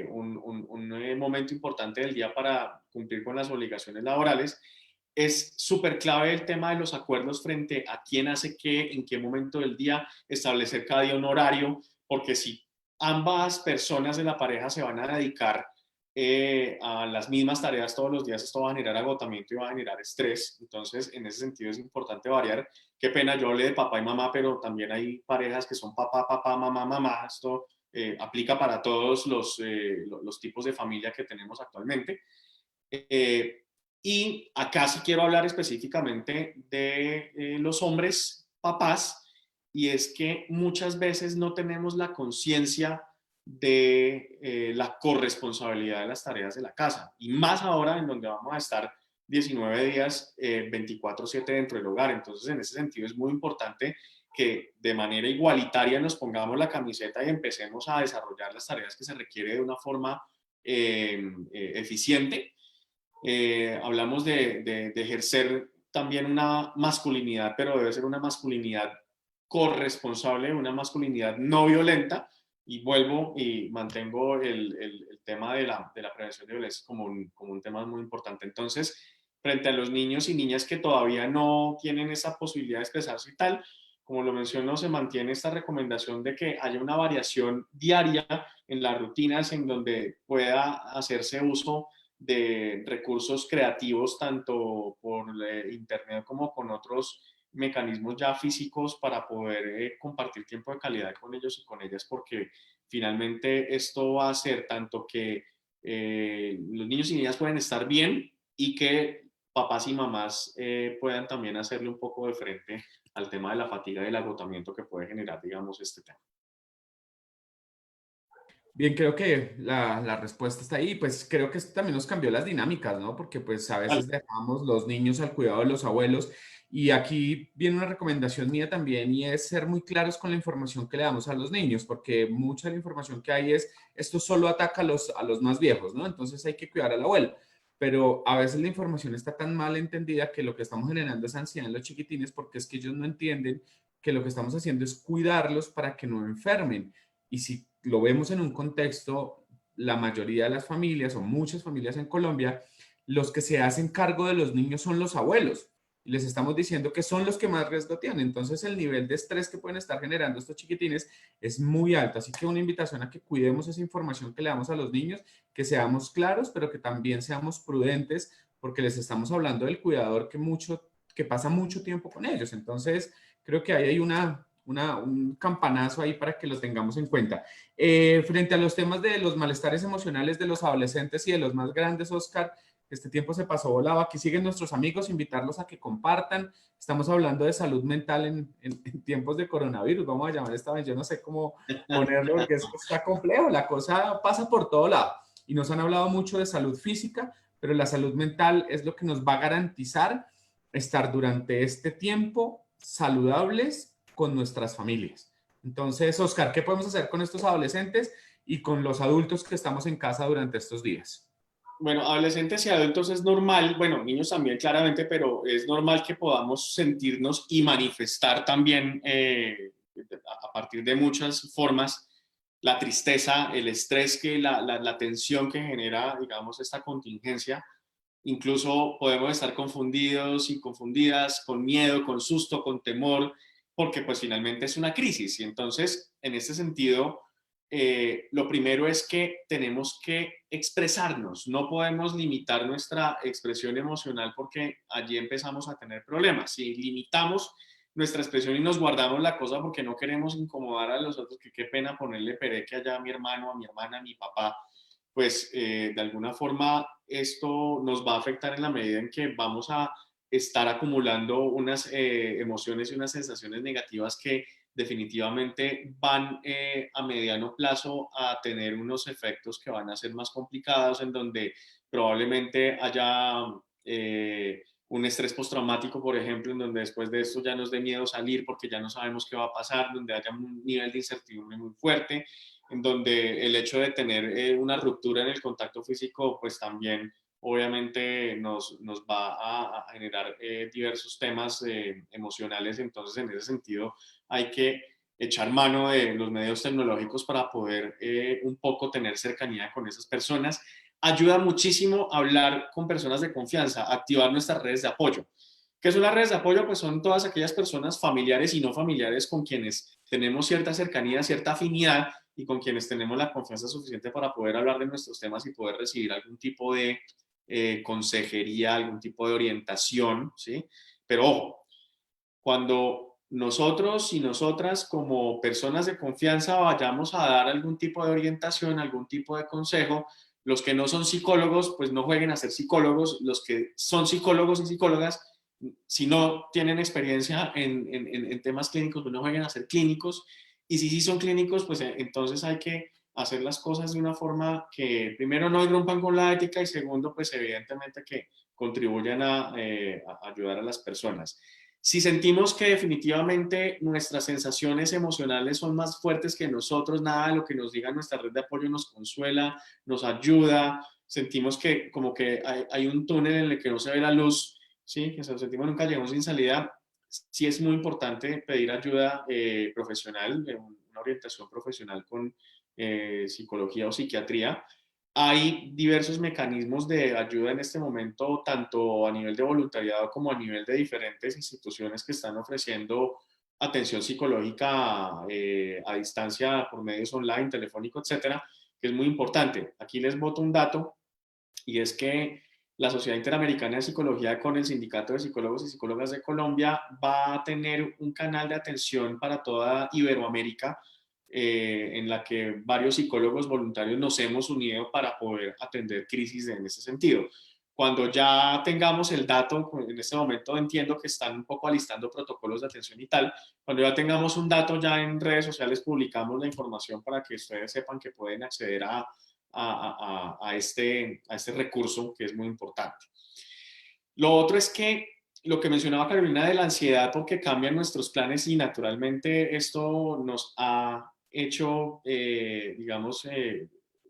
un momento importante del día para cumplir con las obligaciones laborales, es súper clave el tema de los acuerdos frente a quién hace qué, en qué momento del día, establecer cada día un horario, porque si ambas personas de la pareja se van a dedicar a las mismas tareas todos los días, esto va a generar agotamiento y va a generar estrés. Entonces, en ese sentido es importante variar. Qué pena, yo hablé de papá y mamá, pero también hay parejas que son papá, papá, mamá, mamá. Esto aplica para todos los tipos de familia que tenemos actualmente. Eh, y acá sí quiero hablar específicamente de los hombres papás, y es que muchas veces no tenemos la conciencia de la corresponsabilidad de las tareas de la casa, y más ahora en donde vamos a estar 19 días, 24/7 dentro del hogar. Entonces, en ese sentido es muy importante que de manera igualitaria nos pongamos la camiseta y empecemos a desarrollar las tareas que se requiere de una forma eficiente. Hablamos de ejercer también una masculinidad, pero debe ser una masculinidad corresponsable, una masculinidad no violenta. Y vuelvo y mantengo el tema de la prevención de violencia como un tema muy importante. Entonces, frente a los niños y niñas que todavía no tienen esa posibilidad de expresarse y tal, como lo menciono, se mantiene esta recomendación de que haya una variación diaria en las rutinas en donde pueda hacerse uso de recursos creativos, tanto por internet como con otros mecanismos ya físicos, para poder compartir tiempo de calidad con ellos y con ellas, porque finalmente esto va a hacer tanto que los niños y niñas pueden estar bien, y que papás y mamás puedan también hacerle un poco de frente al tema de la fatiga y el agotamiento que puede generar, digamos, este tema. Bien, creo que la respuesta está ahí. Pues creo que esto también nos cambió las dinámicas, ¿no? Porque pues a Vale. veces dejamos los niños al cuidado de los abuelos y aquí viene una recomendación mía también y es ser muy claros con la información que le damos a los niños, porque mucha de la información que hay es, esto solo ataca a los más viejos, ¿no? Entonces hay que cuidar al abuelo. Pero a veces la información está tan mal entendida que lo que estamos generando es ansiedad en los chiquitines porque es que ellos no entienden que lo que estamos haciendo es cuidarlos para que no enfermen. Y si lo vemos en un contexto, la mayoría de las familias o muchas familias en Colombia, los que se hacen cargo de los niños son los abuelos. Y les estamos diciendo que son los que más riesgo tienen. Entonces el nivel de estrés que pueden estar generando estos chiquitines es muy alto. Así que una invitación a que cuidemos esa información que le damos a los niños, que seamos claros, pero que también seamos prudentes, porque les estamos hablando del cuidador que pasa mucho tiempo con ellos. Entonces, creo que ahí hay un campanazo ahí para que lo tengamos en cuenta. Frente a los temas de los malestares emocionales de los adolescentes y de los más grandes, Oscar, este tiempo se pasó volado. Aquí siguen nuestros amigos, invitarlos a que compartan. Estamos hablando de salud mental en tiempos de coronavirus, vamos a llamar esta vez, yo no sé cómo ponerlo porque está complejo, la cosa pasa por todo lado. Y nos han hablado mucho de salud física, pero la salud mental es lo que nos va a garantizar estar durante este tiempo saludables con nuestras familias. Entonces, Oscar, ¿qué podemos hacer con estos adolescentes y con los adultos que estamos en casa durante estos días? Bueno, adolescentes y adultos es normal, bueno, niños también claramente, pero es normal que podamos sentirnos y manifestar también a partir de muchas formas la tristeza, el estrés, la tensión que genera, digamos, esta contingencia. Incluso podemos estar confundidos y confundidas, con miedo, con susto, con temor, porque pues finalmente es una crisis. Y entonces, en este sentido, lo primero es que tenemos que expresarnos. No podemos limitar nuestra expresión emocional, porque allí empezamos a tener problemas. Si limitamos nuestra expresión y nos guardamos la cosa porque no queremos incomodar a los otros, que qué pena ponerle pereque allá a mi hermano, a mi hermana, a mi papá, pues de alguna forma esto nos va a afectar en la medida en que vamos a estar acumulando unas emociones y unas sensaciones negativas que definitivamente van a mediano plazo a tener unos efectos que van a ser más complicados, en donde probablemente haya un estrés postraumático, por ejemplo, en donde después de esto ya nos dé miedo salir porque ya no sabemos qué va a pasar, donde haya un nivel de incertidumbre muy fuerte, en donde el hecho de tener una ruptura en el contacto físico, pues también obviamente nos va a generar diversos temas emocionales. Entonces, en ese sentido, hay que echar mano de los medios tecnológicos para poder un poco tener cercanía con esas personas. Ayuda muchísimo hablar con personas de confianza, activar nuestras redes de apoyo. ¿Qué son las redes de apoyo? Pues son todas aquellas personas familiares y no familiares con quienes tenemos cierta cercanía, cierta afinidad y con quienes tenemos la confianza suficiente para poder hablar de nuestros temas y poder recibir algún tipo de consejería, algún tipo de orientación, ¿sí? Pero ojo, cuando nosotros y nosotras como personas de confianza vayamos a dar algún tipo de orientación, algún tipo de consejo, los que no son psicólogos, pues no jueguen a ser psicólogos, los que son psicólogos y psicólogas, si no tienen experiencia en temas clínicos, pues no jueguen a ser clínicos, y si sí son clínicos, pues entonces hay que hacer las cosas de una forma que primero no irrumpan con la ética y segundo, pues evidentemente que contribuyan a ayudar a las personas. Si sentimos que definitivamente nuestras sensaciones emocionales son más fuertes que nosotros, nada de lo que nos diga nuestra red de apoyo nos consuela, nos ayuda, sentimos que como que hay un túnel en el que no se ve la luz, ¿sí? Que se sentimos en un callejón sin salida, sí es muy importante pedir ayuda profesional, una orientación profesional con psicología o psiquiatría. Hay diversos mecanismos de ayuda en este momento, tanto a nivel de voluntariado como a nivel de diferentes instituciones que están ofreciendo atención psicológica a distancia por medios online, telefónico, etcétera, que es muy importante. Aquí les boto un dato y es que la Sociedad Interamericana de Psicología con el Sindicato de Psicólogos y Psicólogas de Colombia va a tener un canal de atención para toda Iberoamérica en la que varios psicólogos voluntarios nos hemos unido para poder atender crisis en ese sentido. Cuando ya tengamos el dato, en este momento entiendo que están un poco alistando protocolos de atención y tal, cuando ya tengamos un dato ya en redes sociales publicamos la información para que ustedes sepan que pueden acceder a este recurso que es muy importante. Lo otro es que lo que mencionaba Carolina de la ansiedad porque cambian nuestros planes y naturalmente esto nos ha hecho, digamos,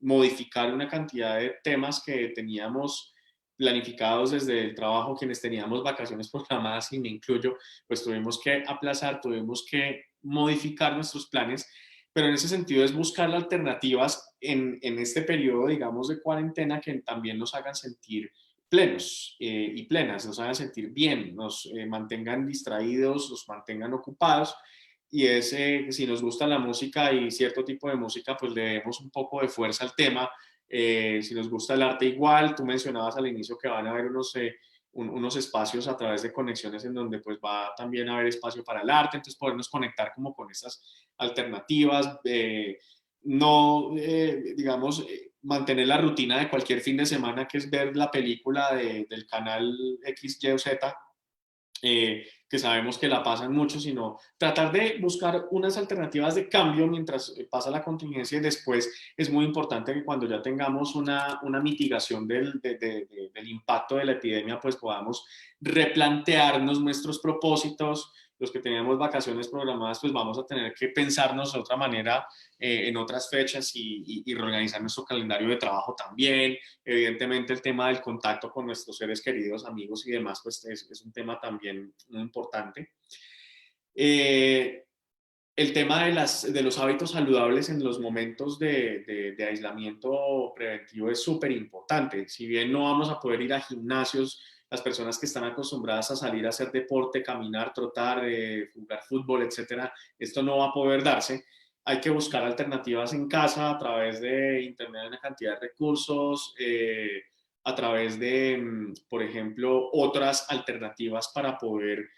modificar una cantidad de temas que teníamos planificados desde el trabajo, quienes teníamos vacaciones programadas y me incluyo, pues tuvimos que aplazar, tuvimos que modificar nuestros planes, pero en ese sentido es buscar alternativas en este periodo, digamos, de cuarentena que también nos hagan sentir plenos y plenas, nos hagan sentir bien, nos mantengan distraídos, nos mantengan ocupados. Y es, si nos gusta la música y cierto tipo de música, pues le demos un poco de fuerza al tema. Si nos gusta el arte igual, tú mencionabas al inicio que van a haber unos espacios a través de conexiones en donde pues va también a haber espacio para el arte, entonces podernos conectar como con esas alternativas, no, digamos, mantener la rutina de cualquier fin de semana, que es ver la película del canal X, Y o Z, que sabemos que la pasan mucho, sino tratar de buscar unas alternativas de cambio mientras pasa la contingencia y después es muy importante que cuando ya tengamos una mitigación del impacto de la epidemia, pues podamos replantearnos nuestros propósitos. Los que teníamos vacaciones programadas, pues vamos a tener que pensarnos de otra manera en otras fechas y reorganizar nuestro calendario de trabajo también. Evidentemente el tema del contacto con nuestros seres queridos, amigos y demás, pues es un tema también muy importante. El tema de los hábitos saludables en los momentos de aislamiento preventivo es súper importante. Si bien no vamos a poder ir a gimnasios, las personas que están acostumbradas a salir a hacer deporte, caminar, trotar, jugar fútbol, etcétera, esto no va a poder darse. Hay que buscar alternativas en casa a través de internet, una cantidad de recursos, a través de, por ejemplo, otras alternativas para poder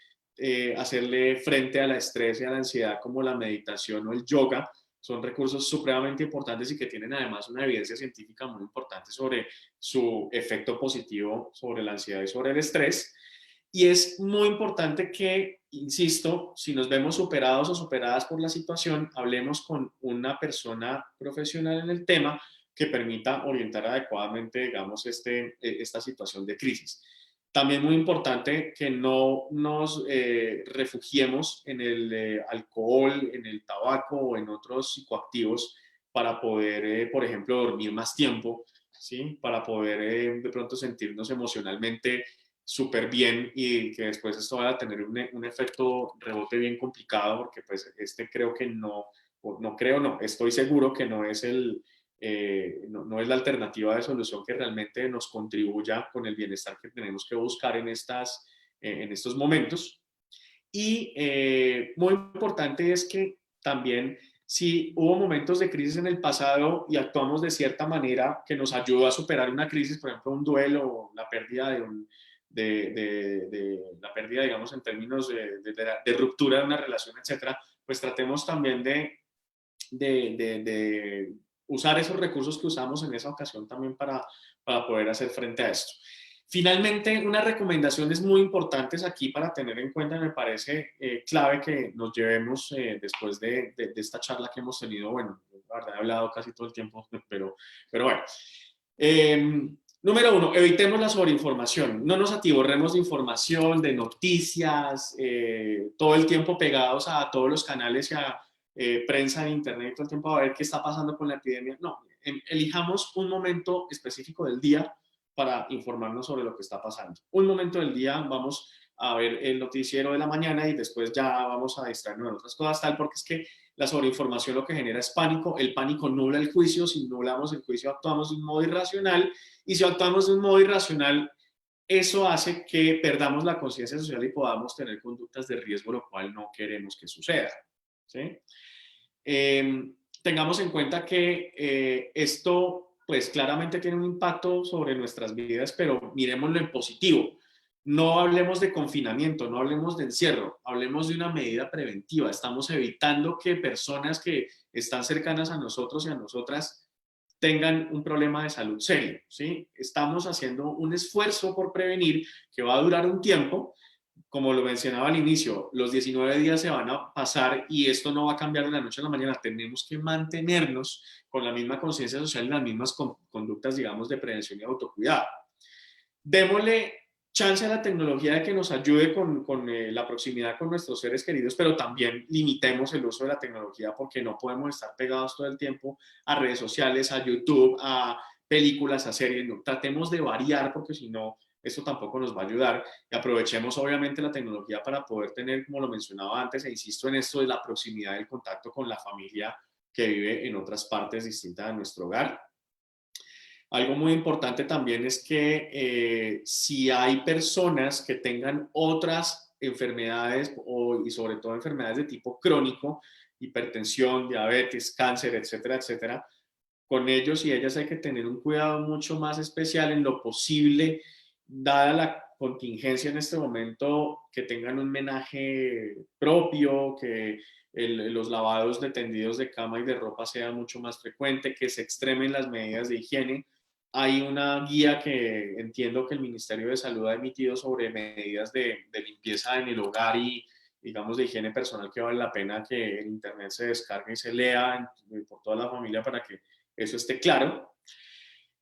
hacerle frente al estrés y a la ansiedad como la meditación o el yoga. Son recursos supremamente importantes y que tienen además una evidencia científica muy importante sobre su efecto positivo sobre la ansiedad y sobre el estrés. Y es muy importante que, insisto, si nos vemos superados o superadas por la situación, hablemos con una persona profesional en el tema que permita orientar adecuadamente, digamos, esta situación de crisis. También muy importante que no nos refugiemos en el alcohol, en el tabaco o en otros psicoactivos para poder, por ejemplo, dormir más tiempo, ¿sí? Para poder de pronto sentirnos emocionalmente súper bien y que después esto vaya a tener un efecto rebote bien complicado porque pues creo que no creo, no, estoy seguro que no es no es la alternativa de solución que realmente nos contribuya con el bienestar que tenemos que buscar en estos momentos. Y muy importante es que también si hubo momentos de crisis en el pasado y actuamos de cierta manera que nos ayudó a superar una crisis, por ejemplo, un duelo o la pérdida de la pérdida, digamos, en términos de ruptura de una relación, etcétera, pues tratemos también de usar esos recursos que usamos en esa ocasión también para poder hacer frente a esto. Finalmente, unas recomendaciones muy importantes aquí para tener en cuenta, me parece clave que nos llevemos después de esta charla que hemos tenido. Bueno, la verdad he hablado casi todo el tiempo, pero bueno. Número uno, evitemos la sobreinformación. No nos atiborremos de información, de noticias, todo el tiempo pegados a todos los canales y a prensa en internet todo el tiempo a ver qué está pasando con la epidemia. No, elijamos un momento específico del día para informarnos sobre lo que está pasando. Un momento del día vamos a ver el noticiero de la mañana y después ya vamos a distraernos en otras cosas, tal, porque es que la sobreinformación lo que genera es pánico, el pánico nubla el juicio, si nublamos el juicio actuamos de un modo irracional, y si actuamos de un modo irracional, eso hace que perdamos la conciencia social y podamos tener conductas de riesgo, lo cual no queremos que suceda. ¿Sí? Tengamos en cuenta que esto pues claramente tiene un impacto sobre nuestras vidas, pero miremoslo en positivo. No hablemos de confinamiento, no hablemos de encierro, hablemos de una medida preventiva. Estamos evitando que personas que están cercanas a nosotros y a nosotras tengan un problema de salud serio, ¿sí? Estamos haciendo un esfuerzo por prevenir que va a durar un tiempo. Como lo mencionaba al inicio, los 19 días se van a pasar y esto no va a cambiar de la noche a la mañana. Tenemos que mantenernos con la misma conciencia social y las mismas conductas, digamos, de prevención y autocuidado. Démosle chance a la tecnología de que nos ayude con la proximidad con nuestros seres queridos, pero también limitemos el uso de la tecnología porque no podemos estar pegados todo el tiempo a redes sociales, a YouTube, a películas, a series. No, tratemos de variar porque si no, esto tampoco nos va a ayudar. Y aprovechemos obviamente la tecnología para poder tener, como lo mencionaba antes, e insisto en esto de la proximidad del contacto con la familia que vive en otras partes distintas de nuestro hogar. Algo muy importante también es que si hay personas que tengan otras enfermedades y sobre todo enfermedades de tipo crónico, hipertensión, diabetes, cáncer, etcétera, etcétera, con ellos y ellas hay que tener un cuidado mucho más especial en lo posible, dada la contingencia en este momento, que tengan un menaje propio, que los lavados de tendidos de cama y de ropa sea mucho más frecuente, que se extremen las medidas de higiene. Hay una guía que entiendo que el Ministerio de Salud ha emitido sobre medidas de limpieza en el hogar y, digamos, de higiene personal que vale la pena que en internet se descargue y se lea por toda la familia para que eso esté claro.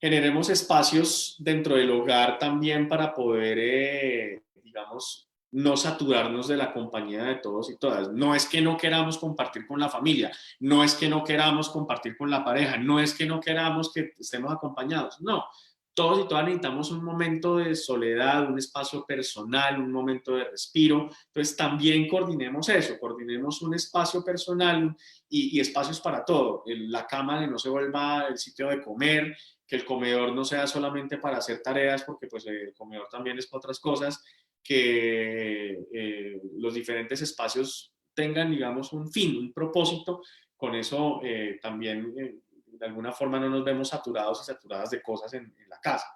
Generemos espacios dentro del hogar también para poder, digamos, no saturarnos de la compañía de todos y todas. No es que no queramos compartir con la familia, no es que no queramos compartir con la pareja, no es que no queramos que estemos acompañados, no. Todos y todas necesitamos un momento de soledad, un espacio personal, un momento de respiro. Entonces también coordinemos eso, coordinemos un espacio personal y espacios para todo. La cama que no se vuelva el sitio de comer, que el comedor no sea solamente para hacer tareas, porque pues el comedor también es para otras cosas, que los diferentes espacios tengan, digamos, un fin, un propósito. Con eso también de alguna forma no nos vemos saturados y saturadas de cosas en la casa.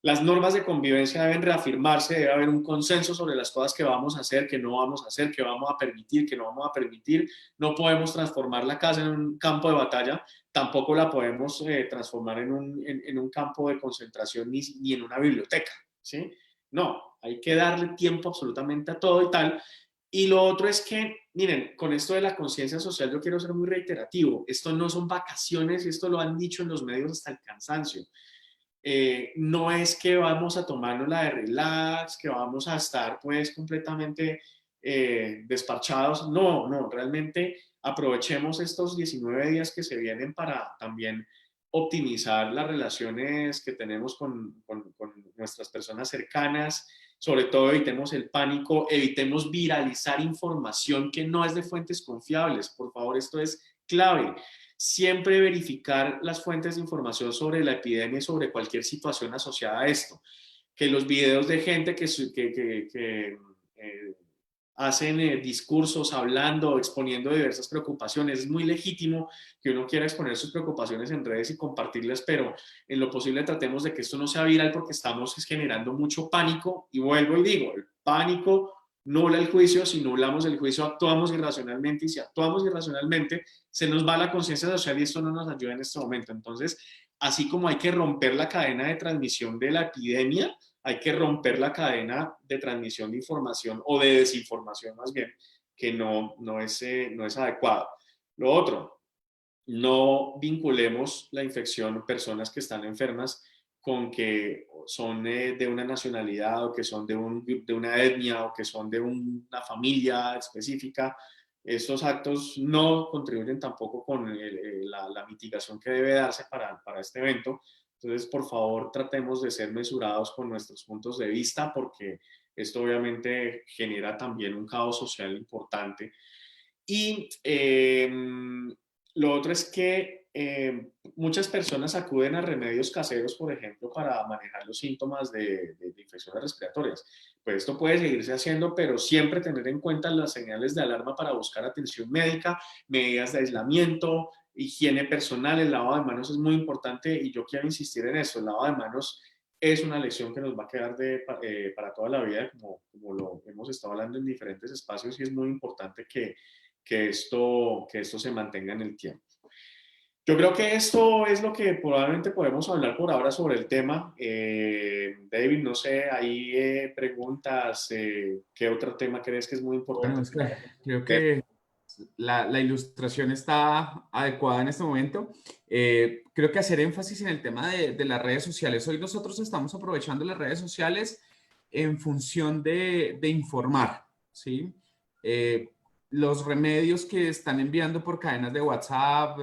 Las normas de convivencia deben reafirmarse, debe haber un consenso sobre las cosas que vamos a hacer, que no vamos a hacer, que vamos a permitir, que no vamos a permitir. No podemos transformar la casa en un campo de batalla, tampoco la podemos transformar en un campo de concentración ni en una biblioteca, ¿sí? No, hay que darle tiempo absolutamente a todo y tal. Y lo otro es que, miren, con esto de la conciencia social yo quiero ser muy reiterativo. Esto no son vacaciones y esto lo han dicho en los medios hasta el cansancio. No es que vamos a tomarnos la de relax, que vamos a estar pues completamente despachados. No, no, realmente aprovechemos estos 19 días que se vienen para también optimizar las relaciones que tenemos con nuestras personas cercanas. Sobre todo evitemos el pánico, evitemos viralizar información que no es de fuentes confiables. Por favor, esto es clave. Siempre verificar las fuentes de información sobre la epidemia y sobre cualquier situación asociada a esto. que los videos de gente hacen discursos hablando, exponiendo diversas preocupaciones. Es muy legítimo que uno quiera exponer sus preocupaciones en redes y compartirlas, pero en lo posible tratemos de que esto no sea viral porque estamos generando mucho pánico. Y vuelvo y digo, el pánico nula el juicio. Si nublamos el juicio, actuamos irracionalmente, y si actuamos irracionalmente, se nos va la conciencia social y esto no nos ayuda en este momento. Entonces, así como hay que romper la cadena de transmisión de la epidemia, hay que romper la cadena de transmisión de información o de desinformación más bien, que no es adecuado. Lo otro, no vinculemos la infección personas que están enfermas con que son de una nacionalidad o que son de una etnia o que son de una familia específica. Estos actos no contribuyen tampoco con la mitigación que debe darse para este evento. Entonces, por favor, tratemos de ser mesurados con nuestros puntos de vista porque esto obviamente genera también un caos social importante. Y lo otro es que muchas personas acuden a remedios caseros, por ejemplo, para manejar los síntomas de infecciones respiratorias. Pues esto puede seguirse haciendo, pero siempre tener en cuenta las señales de alarma para buscar atención médica, medidas de aislamiento, higiene personal. El lavado de manos es muy importante y yo quiero insistir en eso. El lavado de manos es una lección que nos va a quedar para toda la vida, como lo hemos estado hablando en diferentes espacios, y es muy importante que esto se mantenga en el tiempo. Yo creo que esto es lo que probablemente podemos hablar por ahora sobre el tema. David, no sé, hay preguntas. ¿Qué otro tema crees que es muy Bueno, importante? Oscar, creo que la ilustración está adecuada en este momento. Creo que hacer énfasis en el tema de las redes sociales. Hoy nosotros estamos aprovechando las redes sociales en función de informar, ¿sí? Eh, los remedios que están enviando por cadenas de WhatsApp,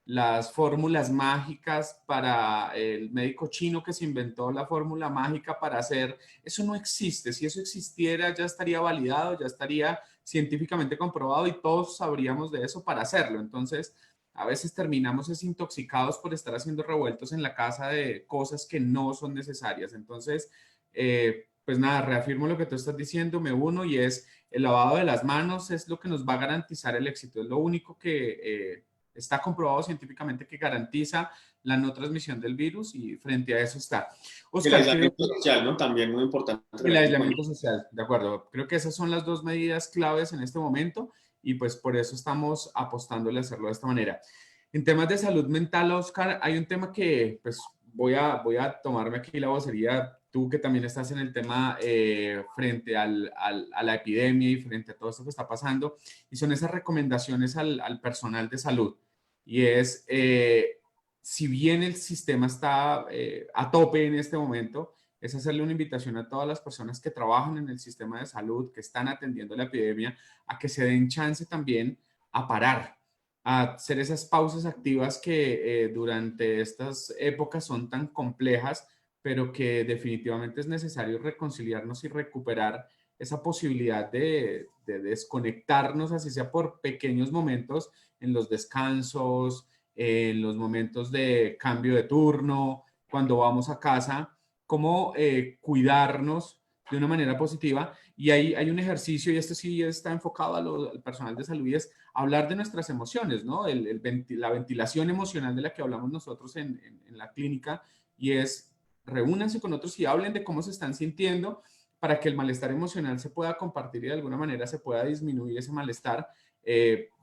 las fórmulas mágicas para el médico chino que se inventó la fórmula mágica para hacer, eso no existe. Si eso existiera, ya estaría validado, ya estaría científicamente comprobado y todos sabríamos de eso para hacerlo. Entonces, a veces terminamos desintoxicados por estar haciendo revueltos en la casa de cosas que no son necesarias. Entonces, pues nada, reafirmo lo que tú estás diciendo, me uno, y es el lavado de las manos es lo que nos va a garantizar el éxito. Es lo único que está comprobado científicamente que garantiza la no transmisión del virus, y frente a eso está. El Oscar, creo aislamiento social, ¿no? También muy importante el tener en cuenta. aislamiento social, de acuerdo. Creo que esas son las dos medidas claves en este momento y pues por eso estamos apostándole a hacerlo de esta manera. En temas de salud mental, Oscar, hay un tema que pues voy a tomarme aquí la vocería, tú que también estás en el tema frente a la epidemia y frente a todo esto que está pasando, y son esas recomendaciones al personal de salud. Y es, si bien el sistema está a tope en este momento, es hacerle una invitación a todas las personas que trabajan en el sistema de salud, que están atendiendo la epidemia, a que se den chance también a parar, a hacer esas pausas activas que durante estas épocas son tan complejas, pero que definitivamente es necesario reconciliarnos y recuperar esa posibilidad de desconectarnos, así sea por pequeños momentos, en los descansos, en los momentos de cambio de turno, cuando vamos a casa, cómo cuidarnos de una manera positiva. Y hay un ejercicio, y esto sí está enfocado al personal de salud, y es hablar de nuestras emociones, ¿no? La ventilación emocional de la que hablamos nosotros en la clínica, y es reúnanse con otros y hablen de cómo se están sintiendo para que el malestar emocional se pueda compartir y de alguna manera se pueda disminuir ese malestar.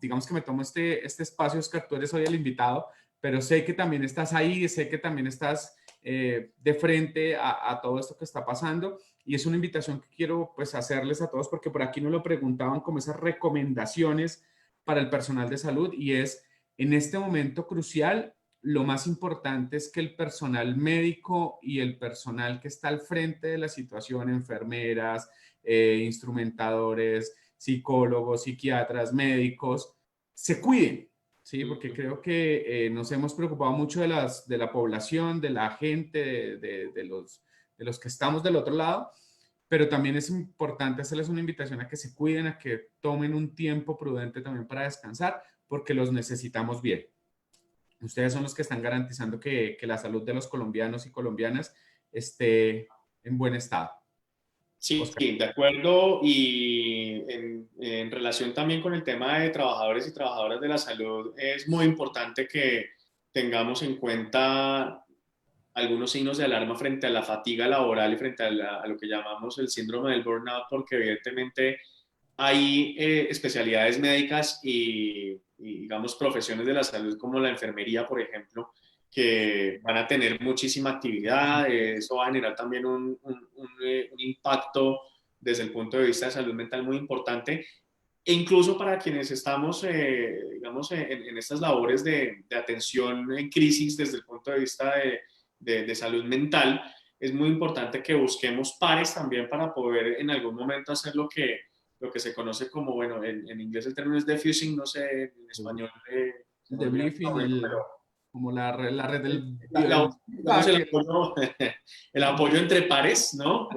Digamos que me tomo este espacio, Oscar, tú eres hoy el invitado, pero sé que también estás ahí, sé que también estás de frente a todo esto que está pasando, y es una invitación que quiero pues hacerles a todos porque por aquí nos lo preguntaban como esas recomendaciones para el personal de salud, y es en este momento crucial, lo más importante es que el personal médico y el personal que está al frente de la situación, enfermeras, instrumentadores, psicólogos, psiquiatras, médicos, se cuiden, ¿sí? Porque creo que nos hemos preocupado mucho de la población, de la gente, de los que estamos del otro lado, pero también es importante hacerles una invitación a que se cuiden, a que tomen un tiempo prudente también para descansar, porque los necesitamos bien. Ustedes son los que están garantizando que la salud de los colombianos y colombianas esté en buen estado. Sí, Oscar. sí, de acuerdo. Y en relación también con el tema de trabajadores y trabajadoras de la salud, es muy importante que tengamos en cuenta algunos signos de alarma frente a la fatiga laboral y frente a lo que llamamos el síndrome del burnout, porque evidentemente hay especialidades médicas digamos, profesiones de la salud como la enfermería, por ejemplo, que van a tener muchísima actividad. Eso va a generar también un impacto desde el punto de vista de salud mental muy importante. E incluso para quienes estamos, digamos, en estas labores de atención en crisis desde el punto de vista de salud mental, es muy importante que busquemos pares también para poder en algún momento hacer lo que se conoce como, bueno, en inglés el término es diffusing, no sé, en español se El me olvida el debriefing, nombre, pero como la red del digamos, feedback. el apoyo entre pares, ¿no?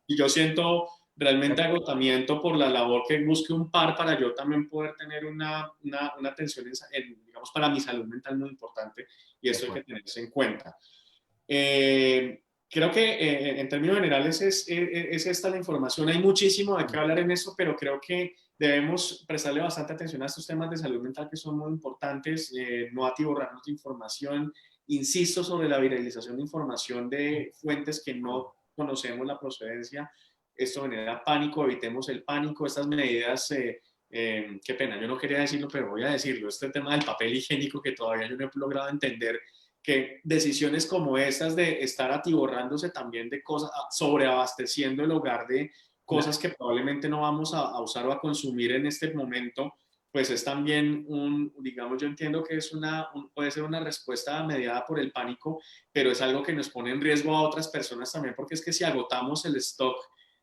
Y yo siento realmente agotamiento por la labor que busque un par para yo también poder tener una atención, digamos, para mi salud mental muy importante y De esto hay que acuerdo. tenerse en cuenta. Creo que en términos generales es esta la información. Hay muchísimo de qué hablar en eso, pero creo que debemos prestarle bastante atención a estos temas de salud mental que son muy importantes, no atiborrarnos de información. Insisto sobre la viralización de información de fuentes que no conocemos la procedencia. Esto genera pánico, evitemos el pánico. Estas medidas, qué pena, yo no quería decirlo, pero voy a decirlo. Este tema del papel higiénico que todavía yo no he logrado entender que decisiones como estas de estar atiborrándose también de cosas, sobreabasteciendo el hogar de cosas que probablemente no vamos a usar o a consumir en este momento, pues es también digamos, yo entiendo que puede ser una respuesta mediada por el pánico, pero es algo que nos pone en riesgo a otras personas también, porque es que si agotamos el stock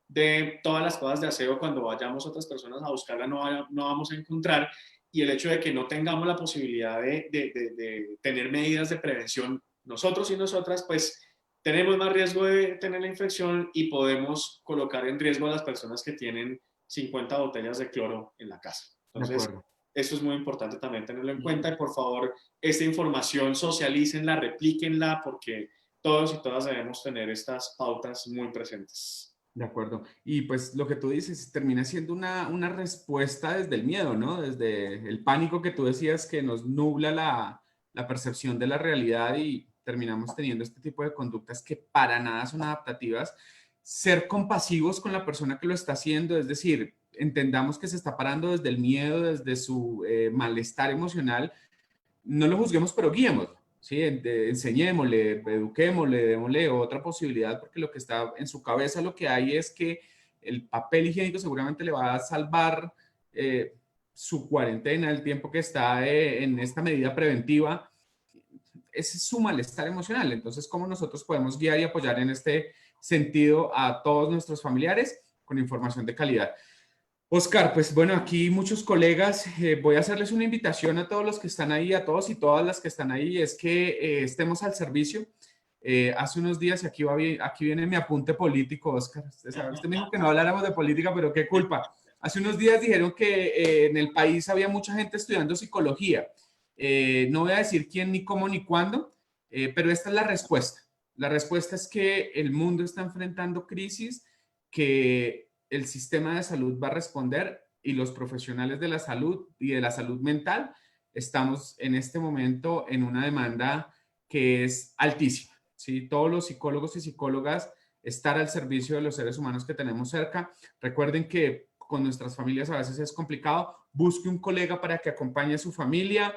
de todas las cosas de aseo, cuando vayamos otras personas a buscarla no vamos a encontrar, y el hecho de que no tengamos la posibilidad de tener medidas de prevención nosotros y nosotras, pues tenemos más riesgo de tener la infección y podemos colocar en riesgo a las personas que tienen 50 botellas de cloro en la casa. De Entonces, acuerdo. eso es muy importante también tenerlo en cuenta y por favor, esta información socialícenla, replíquenla, porque todos y todas debemos tener estas pautas muy presentes. De acuerdo. Y pues lo que tú dices termina siendo una respuesta desde el miedo, ¿no? Desde el pánico que tú decías que nos nubla la percepción de la realidad y terminamos teniendo este tipo de conductas que para nada son adaptativas. Ser compasivos con la persona que lo está haciendo, es decir, entendamos que se está parando desde el miedo, desde su malestar emocional, no lo juzguemos, pero guiémoslo, ¿sí? Enseñémosle, eduquémosle, démosle otra posibilidad, porque lo que está en su cabeza, lo que hay es que el papel higiénico seguramente le va a salvar su cuarentena, el tiempo que está en esta medida preventiva. Ese es su malestar emocional. Entonces, ¿cómo nosotros podemos guiar y apoyar en este sentido a todos nuestros familiares con información de calidad? Oscar, pues bueno, aquí muchos colegas, voy a hacerles una invitación a todos los que están ahí, a todos y todas las que están ahí, es que estemos al servicio. Hace unos días, y aquí viene mi apunte político, Oscar, usted me dijo que no habláramos de política, pero qué culpa. Hace unos días dijeron que en el país había mucha gente estudiando psicología. No voy a decir quién, ni cómo, ni cuándo, pero esta es la respuesta. La respuesta es que el mundo está enfrentando crisis, que el sistema de salud va a responder y los profesionales de la salud y de la salud mental estamos en este momento en una demanda que es altísima. ¿Sí? Todos los psicólogos y psicólogas estar al servicio de los seres humanos que tenemos cerca. Recuerden que con nuestras familias a veces es complicado. Busque un colega para que acompañe a su familia.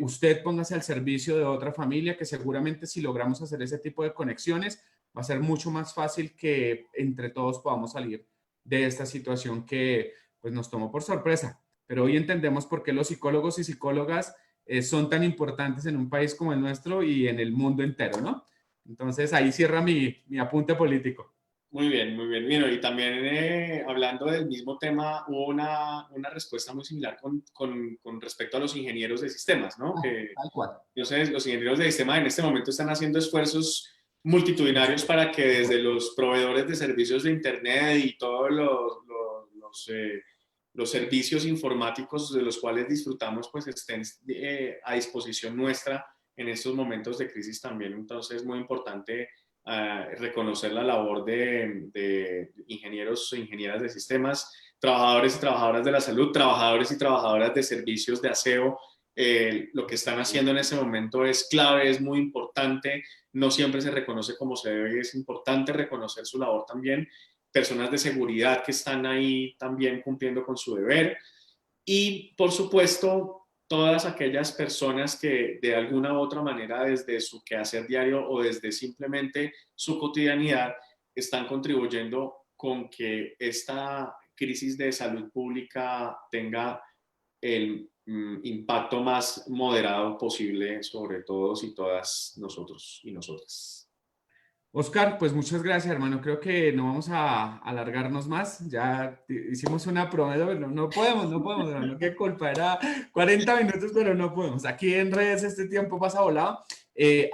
Usted póngase al servicio de otra familia que seguramente si logramos hacer ese tipo de conexiones va a ser mucho más fácil que entre todos podamos salir de esta situación que pues nos tomó por sorpresa. Pero hoy entendemos por qué los psicólogos y psicólogas son tan importantes en un país como el nuestro y en el mundo entero, ¿no? Entonces ahí cierra mi apunte político. Muy bien, muy bien. Bueno, y también hablando del mismo tema, hubo una respuesta muy similar con respecto a los ingenieros de sistemas, ¿no? Que Tal cual. entonces los ingenieros de sistemas en este momento están haciendo esfuerzos multitudinarios para que desde los proveedores de servicios de Internet y todos los servicios informáticos de los cuales disfrutamos, pues estén a disposición nuestra en estos momentos de crisis también. Entonces, es muy importante reconocer la labor de ingenieros e ingenieras de sistemas, trabajadores y trabajadoras de la salud, trabajadores y trabajadoras de servicios de aseo. Lo que están haciendo en ese momento es clave, es muy importante, no siempre se reconoce como se debe y es importante reconocer su labor también. Personas de seguridad que están ahí también cumpliendo con su deber. Y, por supuesto, todas aquellas personas que de alguna u otra manera desde su quehacer diario o desde simplemente su cotidianidad están contribuyendo con que esta crisis de salud pública tenga el impacto más moderado posible sobre todos y todas nosotros y nosotras. Oscar, pues muchas gracias, hermano. Creo que no vamos a alargarnos más. Ya hicimos una promedio, pero no podemos, hermano. Qué culpa, era 40 minutos, pero no podemos. Aquí en redes este tiempo pasa volado.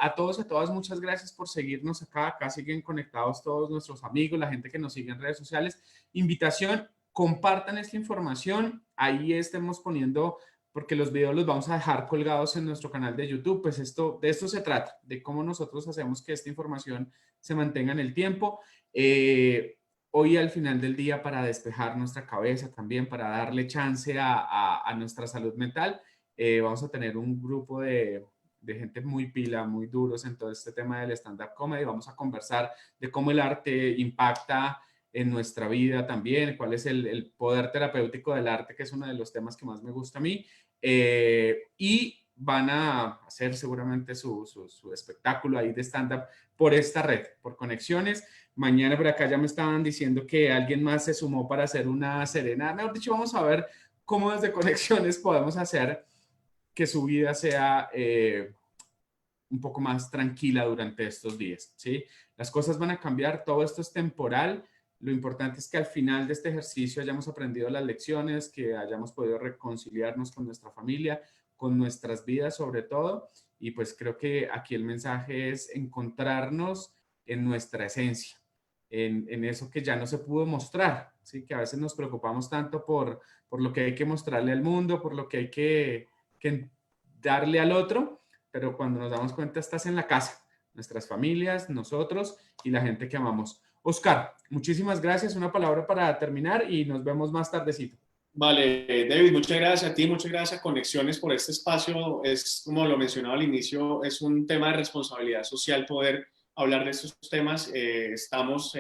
A todos y a todas, muchas gracias por seguirnos acá. Acá siguen conectados todos nuestros amigos, la gente que nos sigue en redes sociales. Invitación, compartan esta información. Ahí estemos poniendo, porque los videos los vamos a dejar colgados en nuestro canal de YouTube. Pues de esto se trata, de cómo nosotros hacemos que esta información se mantenga en el tiempo. Hoy al final del día, para despejar nuestra cabeza también, para darle chance a nuestra salud mental, vamos a tener un grupo de gente muy pila, muy duros en todo este tema del stand-up comedy. Vamos a conversar de cómo el arte impacta en nuestra vida también, cuál es el poder terapéutico del arte, que es uno de los temas que más me gusta a mí. Y van a hacer seguramente su espectáculo ahí de stand-up por esta red, por Conexiones. Mañana por acá ya me estaban diciendo que alguien más se sumó para hacer una serenata. Mejor dicho, vamos a ver cómo desde Conexiones podemos hacer que su vida sea un poco más tranquila durante estos días, ¿sí? Las cosas van a cambiar, todo esto es temporal. Lo importante es que al final de este ejercicio hayamos aprendido las lecciones, que hayamos podido reconciliarnos con nuestra familia, con nuestras vidas sobre todo. Y pues creo que aquí el mensaje es encontrarnos en nuestra esencia, en eso que ya no se pudo mostrar, ¿sí? Que a veces nos preocupamos tanto por lo que hay que mostrarle al mundo, por lo que hay que darle al otro, pero cuando nos damos cuenta estás en la casa, nuestras familias, nosotros y la gente que amamos. Oscar, muchísimas gracias. Una palabra para terminar y nos vemos más tardecito. Vale, David, muchas gracias a ti, muchas gracias a Conexiones por este espacio. Es, como lo mencionaba al inicio, es un tema de responsabilidad social poder hablar de estos temas. Estamos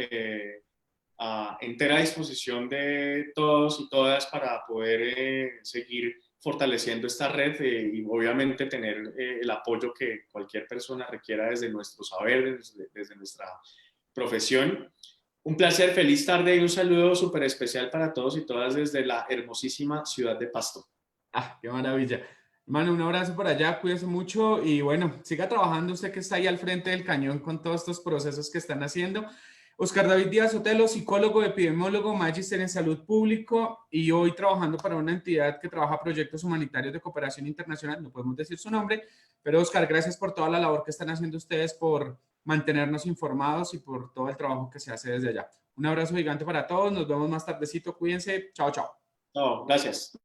a entera disposición de todos y todas para poder seguir fortaleciendo esta red y obviamente tener el apoyo que cualquier persona requiera desde nuestro saber, desde nuestra profesión. Un placer, feliz tarde y un saludo súper especial para todos y todas desde la hermosísima ciudad de Pasto. Ah, qué maravilla. Hermano, un abrazo por allá, cuídese mucho y bueno, siga trabajando usted que está ahí al frente del cañón con todos estos procesos que están haciendo. Oscar David Díaz Otelo, psicólogo, epidemiólogo, magíster en salud público y hoy trabajando para una entidad que trabaja proyectos humanitarios de cooperación internacional, no podemos decir su nombre, pero Oscar, gracias por toda la labor que están haciendo ustedes por mantenernos informados y por todo el trabajo que se hace desde allá. Un abrazo gigante para todos, nos vemos más tardecito, cuídense, chao, chao. No, gracias.